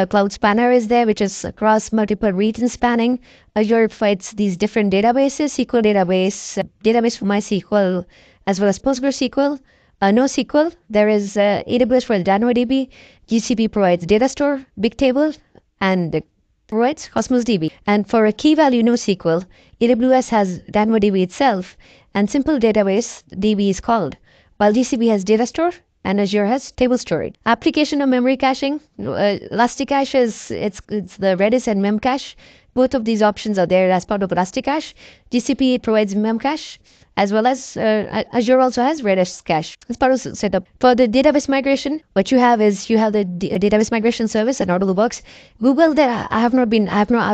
Cloud Spanner is there, which is across multiple regions spanning. Azure provides these different databases, SQL database, database for MySQL, as well as PostgreSQL. NoSQL, there is AWS for DynamoDB. GCP provides data store, Bigtable, and provides Cosmos DB. And for a key value NoSQL, AWS has DynamoDB itself, and simple database DB is called, while GCP has data store and Azure has table storage. Application of memory caching, Elasticache it's the Redis and Memcache. Both of these options are there as part of Elasticache. GCP provides Memcache, as well as Azure also has Redis cache as part of setup. For the database migration, what you have is you have the database migration service and out of the box. Google, there I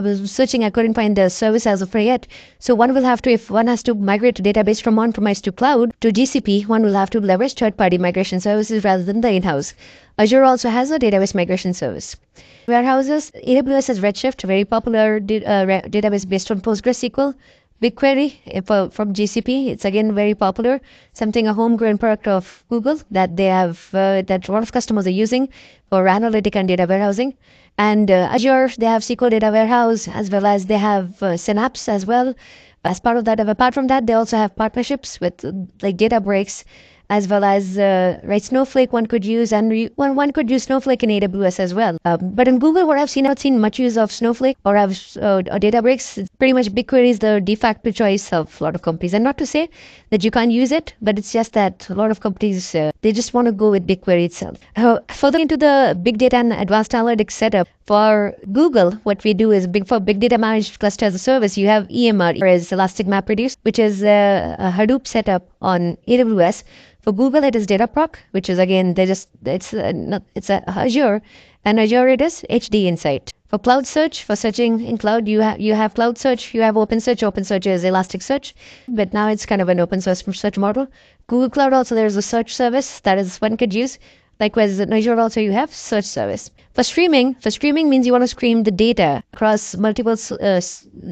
was searching, I couldn't find the service as of yet. So one will have to, if one has to migrate a database from on-premise to cloud to GCP, one will have to leverage third-party migration services rather than the in-house. Azure also has a database migration service. Warehouses, AWS has Redshift, very popular database based on PostgreSQL. BigQuery from GCP, it's again very popular, something a homegrown product of Google that they have, that a lot of customers are using for analytic and data warehousing. And Azure, they have SQL Data Warehouse, as well as they have Synapse as well. As part of that, apart from that, they also have partnerships with like Databricks, as well as Snowflake one could use, and one could use Snowflake in AWS as well. But in Google, what I've not seen much use of Snowflake or Databricks. It's pretty much BigQuery is the de facto choice of a lot of companies. And not to say that you can't use it, but it's just that a lot of companies, they just want to go with BigQuery itself. Further into the big data and advanced analytics setup, for Google, what we do is for big data managed cluster as a service, you have EMR, is Elastic MapReduce, which is a Hadoop setup on AWS. For Google, it is Dataproc, which is again, it's Azure, and Azure it is HD Insight. For cloud search, for searching in cloud, you have cloud search, you have OpenSearch. OpenSearch is Elasticsearch, but now it's kind of an open source search model. Google Cloud also, there's a search service that is one could use. Likewise, in Azure also you have search service. For streaming means you want to stream the data across multiple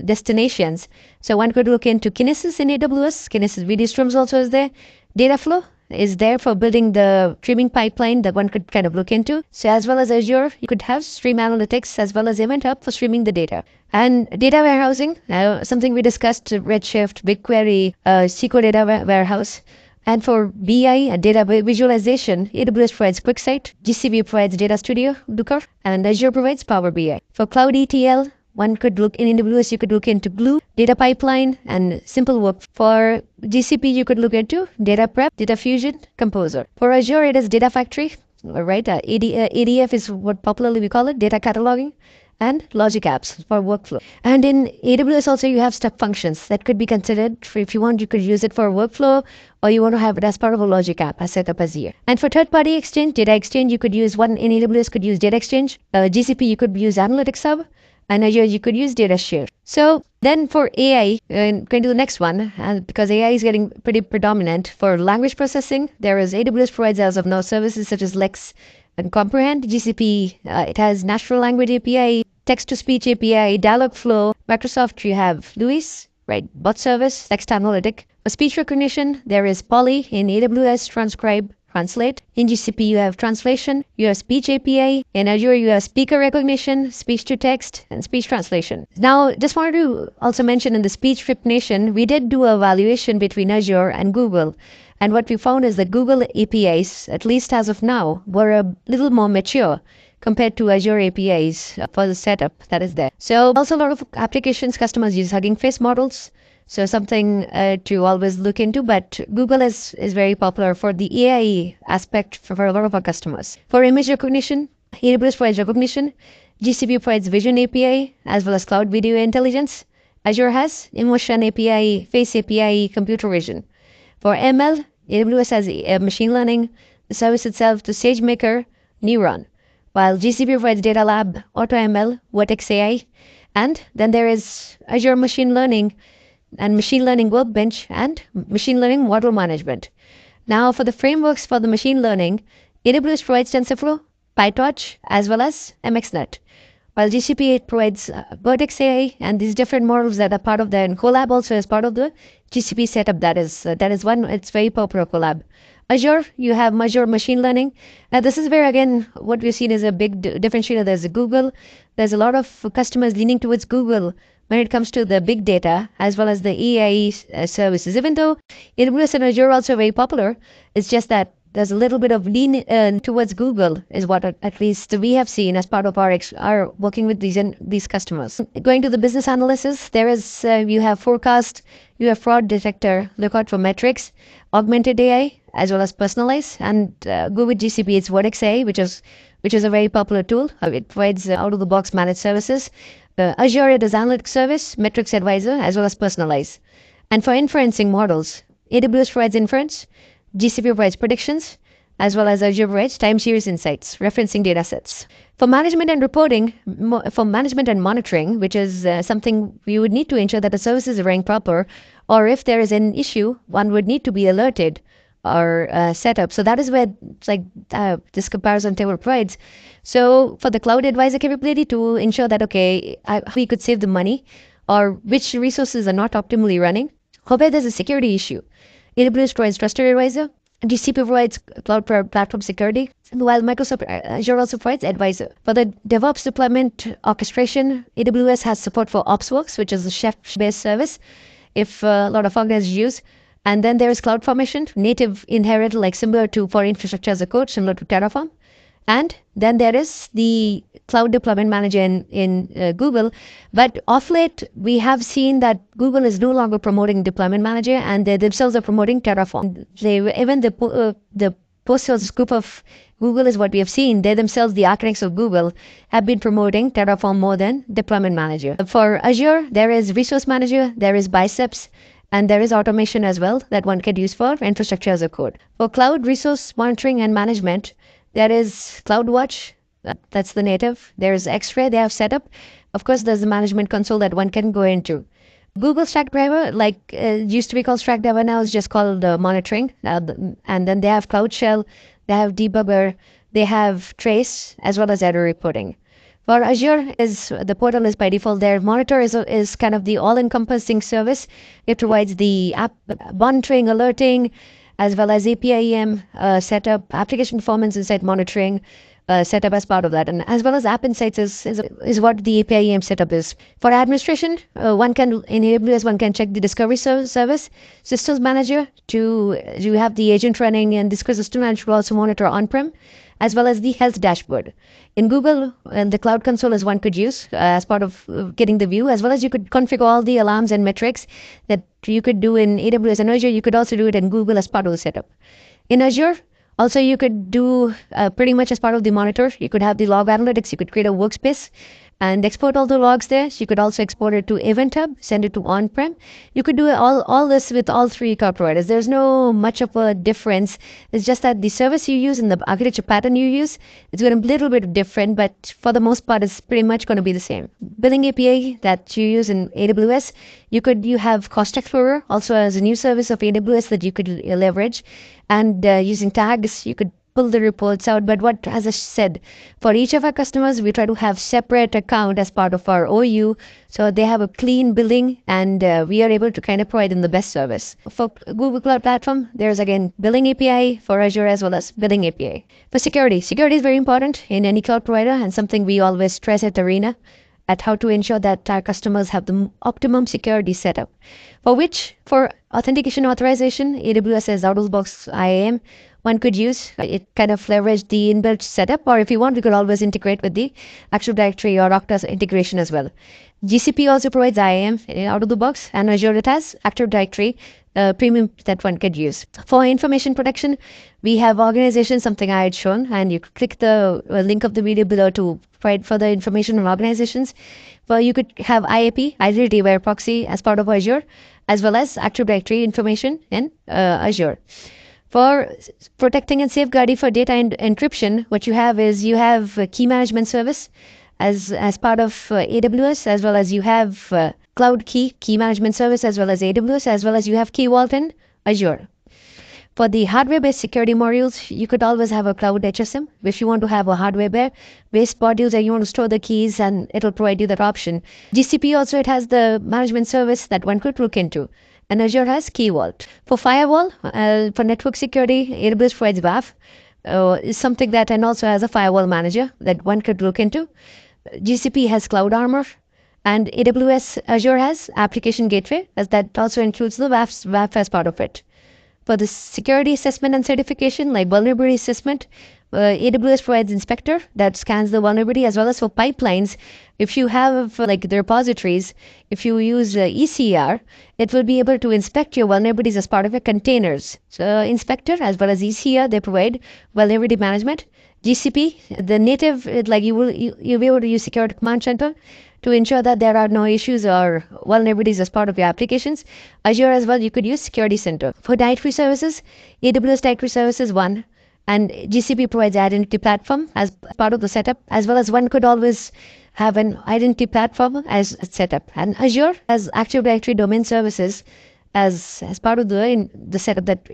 destinations. So one could look into Kinesis in AWS. Kinesis video streams also is there. Dataflow is there for building the streaming pipeline that one could kind of look into. So as well as Azure, you could have Stream Analytics as well as Event Hub for streaming the data. And data warehousing, something we discussed, Redshift, BigQuery, SQL Data Warehouse. And for BI and data visualization, AWS provides QuickSight, GCP provides Data Studio, Looker, and Azure provides Power BI. For cloud ETL, one could look in AWS, you could look into Glue, Data Pipeline, and Simple Work. For GCP, you could look into Data Prep, Data Fusion, Composer. For Azure, it is Data Factory, right? ADF is what popularly we call it, Data Cataloging, and Logic Apps for workflow. And in AWS also you have step functions that could be considered. If you want, you could use it for workflow, or you want to have it as part of a Logic app as set up as here. And for third-party exchange, Data Exchange, you could use one in AWS could use Data Exchange. GCP, you could use Analytics Hub, and Azure, you could use Data Share. So then for AI, going to the next one, because AI is getting pretty predominant. For language processing, there is AWS provides as of now services such as Lex and Comprehend. GCP, it has Natural Language API, Text-to-Speech API, Dialogflow. Microsoft, you have Luis, right? Bot service, text analytic. For speech recognition, there is Poly in AWS, Transcribe, Translate. In GCP, you have translation, you have speech API. In Azure, you have speaker recognition, speech to text, and speech translation. Now, just wanted to also mention in the speech recognition, we did do a evaluation between Azure and Google. And what we found is that Google APIs, at least as of now, were a little more mature compared to Azure APIs for the setup that is there. So also a lot of applications, customers use Hugging Face models. So something to always look into, but Google is very popular for the AI aspect for a lot of our customers. For image recognition, AWS provides recognition, GCP provides Vision API, as well as Cloud Video Intelligence. Azure has Emotion API, Face API, Computer Vision. For ML, AWS has machine learning, the service itself, the SageMaker, Neuron, while GCP provides Data Lab, AutoML, Vertex AI, and then there is Azure Machine Learning and Machine Learning Workbench and Machine Learning Model Management. Now for the frameworks for the machine learning, AWS provides TensorFlow, PyTorch, as well as MXNet, while GCP it provides Vertex AI and these different models that are part of that. And Colab also is part of the GCP setup. That is one. It's very popular Colab. Azure, you have Azure machine learning. This is where again what we've seen is a big differentiator. There's a Google. There's a lot of customers leaning towards Google when it comes to the big data as well as the AI services. Even though AWS and Azure are also very popular, it's just that there's a little bit of lean towards Google is what at least we have seen as part of our working with these customers. Going to the business analysis, there is you have forecast, you have fraud detector, look out for metrics, augmented AI as well as personalize, and go with GCP. It's Vertex AI, which is a very popular tool. It provides out of the box managed services. Azure it is analytics service, metrics advisor as well as personalize. And for inferencing models, AWS provides inference, GCP provides predictions, as well as Azure provides time series insights, referencing data sets. For management and reporting, for management and monitoring, which is something we would need to ensure that the services are running proper, or if there is an issue, one would need to be alerted or set up. So that is where this comparison table provides. So for the cloud advisor capability to ensure that, okay, we could save the money or which resources are not optimally running, or where there's a security issue. AWS provides Trusted Advisor, GCP provides Cloud Platform Security, while Microsoft Azure also provides Advisor. For the DevOps deployment orchestration, AWS has support for OpsWorks, which is a Chef-based service, if a lot of organizations use. And then there is CloudFormation, native inherent, like similar to for infrastructure as a code, similar to Terraform. And then there is the Cloud Deployment Manager in Google. But of late, we have seen that Google is no longer promoting Deployment Manager, and they themselves are promoting Terraform. Even the post-sales group of Google is what we have seen. They themselves, the architects of Google, have been promoting Terraform more than Deployment Manager. For Azure, there is Resource Manager, there is Biceps, and there is automation as well that one can use for infrastructure as a code. For cloud resource monitoring and management, there is CloudWatch, that's the native. There is X-Ray they have set up. Of course, there's the management console that one can go into. Google Stack Driver, used to be called Stack Driver, now is just called monitoring. And then they have Cloud Shell, they have Debugger, they have Trace, as well as error reporting. For Azure, the portal is by default there. Monitor is kind of the all-encompassing service. It provides the app monitoring, alerting, as well as API setup, application performance insight monitoring setup as part of that. And as well as app insights is what the API setup is. For administration, in AWS, one can check the discovery service, systems manager you have the agent running, and this system manager will also monitor on-prem, as well as the health dashboard. In Google, the Cloud Console is one could use as part of getting the view, as well as you could configure all the alarms and metrics that you could do in AWS and Azure. You could also do it in Google as part of the setup. In Azure, also you could do pretty much as part of the monitor. You could have the log analytics. You could create a workspace and export all the logs there. So you could also export it to Event Hub, send it to on-prem. You could do all this with all three cloud providers. There's no much of a difference. It's just that the service you use and the architecture pattern you use, it's going to be a little bit different, but for the most part, it's pretty much going to be the same. Billing API that you use in AWS, you have Cost Explorer also as a new service of AWS that you could leverage, and using tags, you could pull the reports out. But as I said, for each of our customers, we try to have separate account as part of our OU, so they have a clean billing, and we are able to kind of provide them the best service. For Google Cloud Platform, there's again billing API for Azure as well as billing API. For security is very important in any cloud provider, and something we always stress at Arina, at how to ensure that our customers have the optimum security setup. For authentication authorization, AWS has out-of-the-box IAM. One could use it, kind of leverage the inbuilt setup, or if you want, we could always integrate with the Active Directory or Okta integration as well. GCP also provides IAM out of the box, and Azure it has Active Directory premium that one could use. For information protection, we have organizations, something I had shown, and you could click the link of the video below to provide further information on organizations. You could have IAP, Identity Aware Proxy, as part of Azure, as well as Active Directory information in Azure. For protecting and safeguarding for data encryption, what you have key management service as part of AWS, as well as you have Cloud Key management service, as well as AWS, as well as you have Key Vault in Azure. For the hardware-based security modules, you could always have a cloud HSM. If you want to have a hardware-based modules and you want to store the keys, and it'll provide you that option. GCP also, it has the management service that one could look into. And Azure has Key Vault. For firewall, for network security, AWS provides WAF. Is something that, and also has a firewall manager that one could look into. GCP has Cloud Armor, and AWS Azure has Application Gateway, as that also includes the WAF as part of it. For the security assessment and certification, like vulnerability assessment, AWS provides Inspector that scans the vulnerability, as well as for pipelines. If you have like the repositories, if you use ECR, it will be able to inspect your vulnerabilities as part of your containers. So Inspector as well as ECR, they provide vulnerability management. GCP, the native, you'll be able to use Security Command Center to ensure that there are no issues or vulnerabilities as part of your applications. Azure as well, you could use Security Center. For directory services, AWS Directory Services 1, and GCP provides Identity Platform as part of the setup, as well as one could always have an identity platform as a setup. And Azure has Active Directory Domain Services as part of the setup that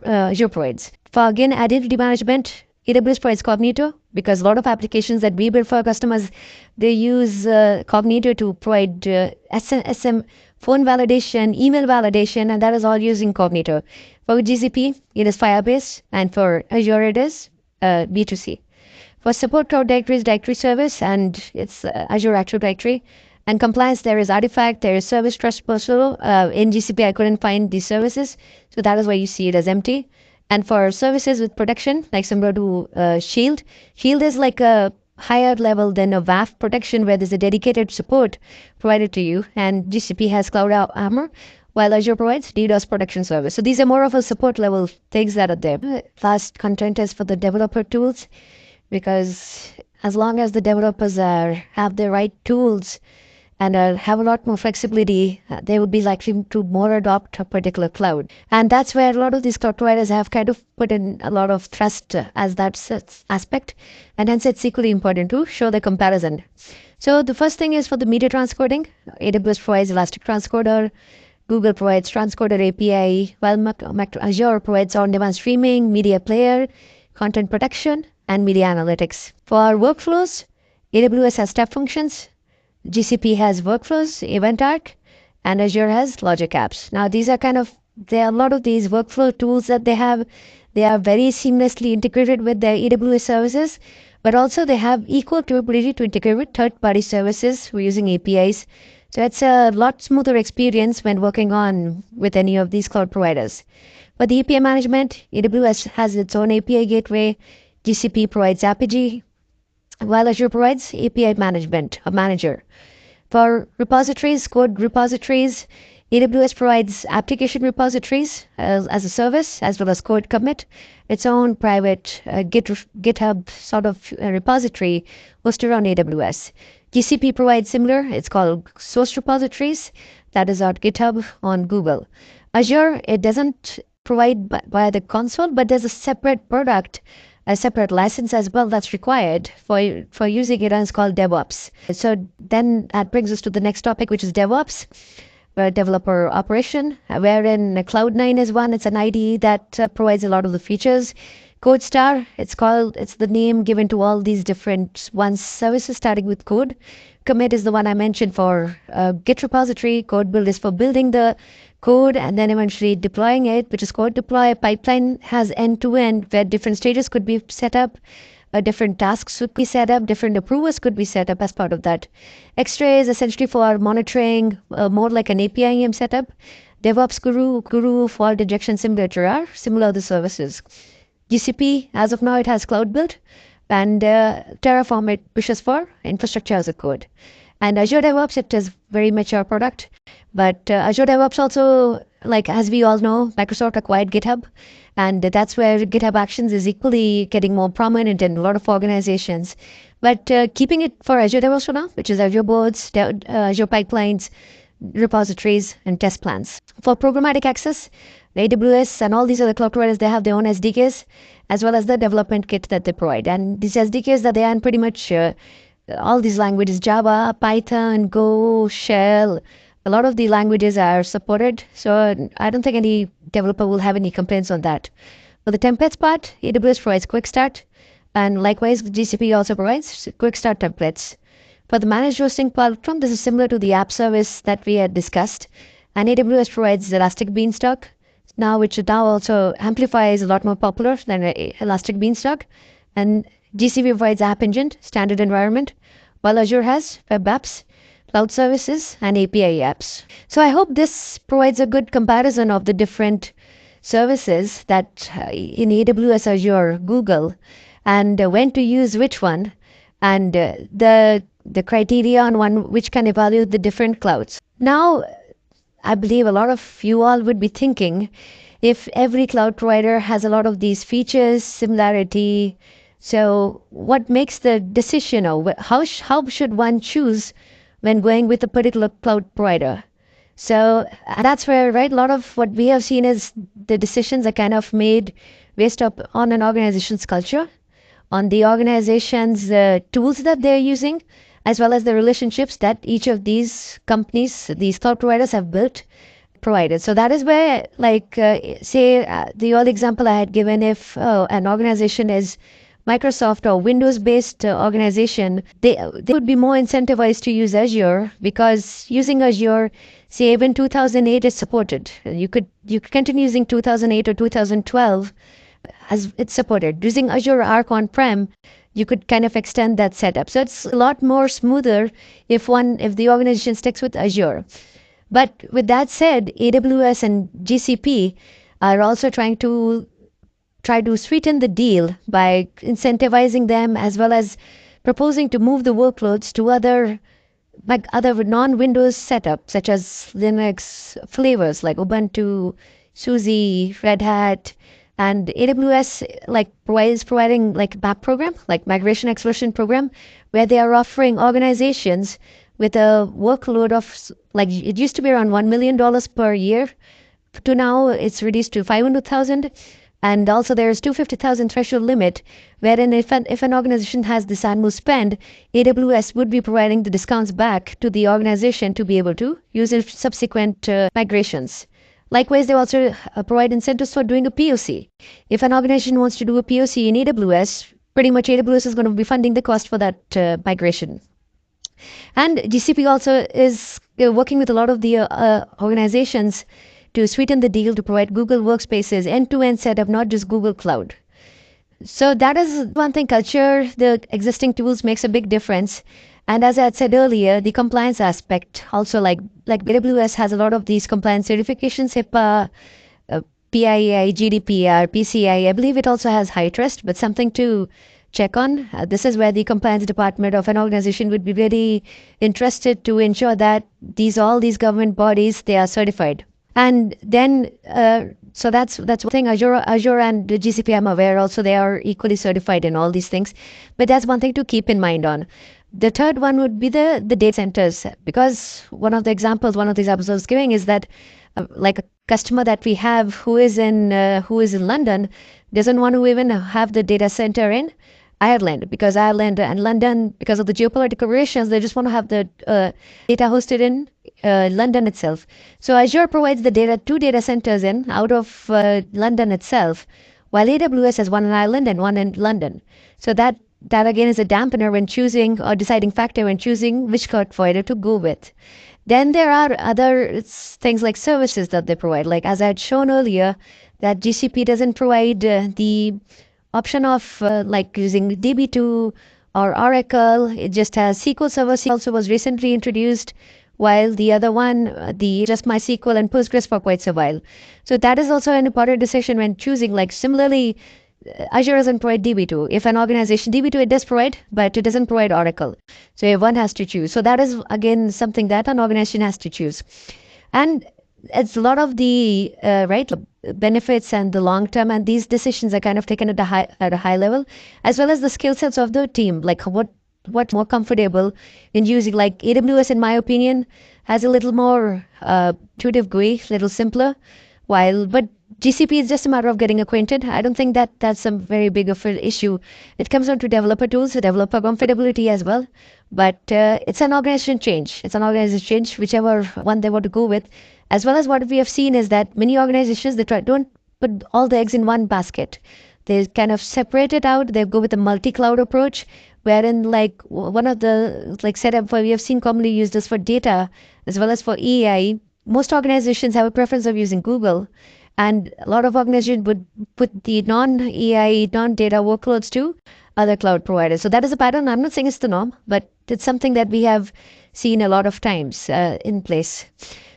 Azure provides. For again identity management, AWS provides Cognito, because a lot of applications that we build for our customers, they use Cognito to provide SM phone validation, email validation, and that is all using Cognito. For GCP, it is Firebase, and for Azure, it is B2C. For support cloud directories, directory service, and it's Azure Active Directory. And compliance, there is Artifact, there is Service Trust Personal. In GCP, I couldn't find these services, so that is why you see it as empty. And for services with protection, like similar to Shield, Shield is like a higher level than a WAF protection, where there's a dedicated support provided to you. And GCP has Cloud Armor, while Azure provides DDoS protection service. So these are more of a support level things that are there. Last content is for the developer tools, because as long as the developers have the right tools and have a lot more flexibility, they would be likely to more adopt a particular cloud. And that's where a lot of these cloud providers have kind of put in a lot of trust as that aspect. And hence it's equally important to show the comparison. So the first thing is for the media transcoding. AWS provides Elastic Transcoder. Google provides Transcoder API, while Azure provides on-demand streaming, media player, content protection, and media analytics. For our workflows, AWS has step functions, GCP has workflows, event arc, and Azure has logic apps. Now these are there are a lot of these workflow tools that they have. They are very seamlessly integrated with their AWS services, but also they have equal capability to integrate with third-party services who are using APIs. So it's a lot smoother experience when working on with any of these cloud providers. For the API management, AWS has its own API gateway, GCP provides Apigee, while Azure provides API management, a manager. For repositories, code repositories, AWS provides application repositories as a service, as well as code commit, its own private GitHub sort of repository hosted on AWS. GCP provides similar, it's called source repositories, that is on GitHub on Google. Azure, it doesn't provide via the console, but there's a separate product, a separate license as well that's required for using it, and it's called DevOps. So then that brings us to the next topic, which is DevOps, developer operation, wherein Cloud9 is one. It's an IDE that provides a lot of the features. CodeStar, it's the name given to all these different services starting with code. Commit is the one I mentioned for Git repository. Code build is for building the code and then eventually deploying it, which is code deploy. Pipeline has end-to-end, where different stages could be set up, different tasks could be set up, different approvers could be set up as part of that. X-Ray is essentially for monitoring, more like an API setup. DevOps Guru, fault injection simulator are similar other services. GCP, as of now, it has Cloud Build, and Terraform, it pushes for infrastructure as a code. And Azure DevOps, it is very mature product, but Azure DevOps also, like as we all know, Microsoft acquired GitHub, and that's where GitHub Actions is equally getting more prominent in a lot of organizations. But keeping it for Azure DevOps for now, which is Azure boards, Azure pipelines, repositories, and test plans. For programmatic access, AWS and all these other cloud providers, they have their own SDKs, as well as the development kit that they provide. And these SDKs that they are in pretty much all these languages, Java, Python, Go, Shell, A lot of the languages are supported, so I don't think any developer will have any complaints on that. For the templates part, AWS provides quick start, and likewise GCP also provides quick start templates. For the managed hosting platform, this is similar to the app service that we had discussed, and AWS provides Elastic Beanstalk, now which now also Amplify is a lot more popular than Elastic Beanstalk, and GCP provides App Engine, standard environment, while Azure has web apps, cloud services, and API apps. So I hope this provides a good comparison of the different services that in AWS, Azure, Google, and when to use which one, and the criteria on one which can evaluate the different clouds. Now, I believe a lot of you all would be thinking, if every cloud provider has a lot of these features, similarity, so what makes the decision, or how should one choose when going with a particular cloud provider? So that's where, right, a lot of what we have seen is the decisions are kind of made based up on an organization's culture, on the organization's tools that they're using, as well as the relationships that each of these companies, these cloud providers have built, provided. So that is where, like, say, the old example I had given, if an organization is Microsoft or Windows-based organization, they would be more incentivized to use Azure, because using Azure, say even 2008 is supported. You could continue using 2008 or 2012 as it's supported. Using Azure Arc on-prem, you could kind of extend that setup. So it's a lot more smoother if the organization sticks with Azure. But with that said, AWS and GCP are also trying to sweeten the deal by incentivizing them, as well as proposing to move the workloads to other non-Windows setups, such as Linux flavors like Ubuntu, SUSE, Red Hat, and AWS providing like MAP program, like Migration Acceleration Program, where they are offering organizations with a workload of, like, it used to be around $1 million per year, to now it's reduced to 500,000. And also there is 250,000 threshold limit, wherein if an organization has this annual spend, AWS would be providing the discounts back to the organization to be able to use in subsequent migrations. Likewise, they also provide incentives for doing a POC. If an organization wants to do a POC in AWS, pretty much AWS is going to be funding the cost for that migration. And GCP also is working with a lot of the organizations to sweeten the deal to provide Google Workspaces end-to-end setup, not just Google Cloud. So that is one thing. Culture, the existing tools makes a big difference. And as I had said earlier, the compliance aspect also, like AWS has a lot of these compliance certifications, HIPAA, PII, GDPR, PCI. I believe it also has high trust, but something to check on. This is where the compliance department of an organization would be very interested to ensure that all these government bodies, they are certified. And then, so that's one thing. Azure and the GCP, I'm aware also, they are equally certified in all these things. But that's one thing to keep in mind on. The third one would be the data centers, because one of the examples I was giving is that, like a customer that we have who is in London doesn't want to even have the data center in Ireland, because Ireland and London, because of the geopolitical relations, they just want to have the data hosted in London itself. So Azure provides the two data centers out of London itself, while AWS has one in Ireland and one in London. So that again is a dampener when choosing, or deciding factor when choosing which cloud provider to go with. Then there are other things like services that they provide. Like as I had shown earlier, that GCP doesn't provide the option of like using DB2 or Oracle. It just has SQL Server. Also was recently introduced, while the other one, the just MySQL and Postgres for quite a while. So that is also an important decision when choosing. Like similarly, Azure doesn't provide DB2. If an organization, DB2 it does provide, but it doesn't provide Oracle. So one has to choose. So that is again something that an organization has to choose. And it's a lot of the benefits and the long term, and these decisions are kind of taken at a high level, as well as the skill sets of the team. Like what more comfortable in using. Like AWS, in my opinion, has a little more intuitive GUI, little simpler. while but GCP is just a matter of getting acquainted. I don't think that that's a very big of an issue. It comes down to developer tools, developer comfortability as well. But it's an organization change. It's an organization change, whichever one they want to go with. As well as what we have seen is that many organizations don't put all the eggs in one basket. They kind of separate it out. They go with a multi-cloud approach, wherein like one of the like setup for we have seen commonly used this for data as well as for AI. Most organizations have a preference of using Google, and a lot of organizations would put the non-AI, non-data workloads to other cloud providers. So that is a pattern. I'm not saying it's the norm, but it's something that we have seen a lot of times in place.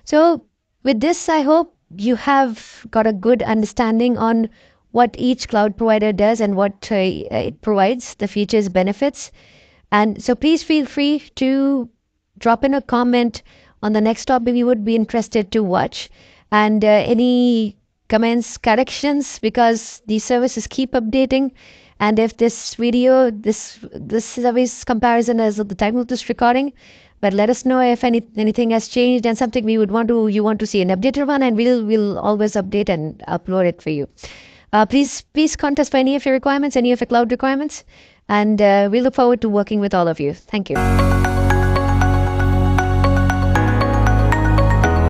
So with this, I hope you have got a good understanding on what each cloud provider does and what it provides, the features, benefits. And so please feel free to drop in a comment on the next topic you would be interested to watch. And any comments, corrections, because these services keep updating. And if this video, this service comparison is at the time of this recording, but let us know if anything has changed and something we would want to you want to see an updated one, and we'll always update and upload it for you. Please contact us for any of your requirements, any of your cloud requirements, and we look forward to working with all of you. Thank you.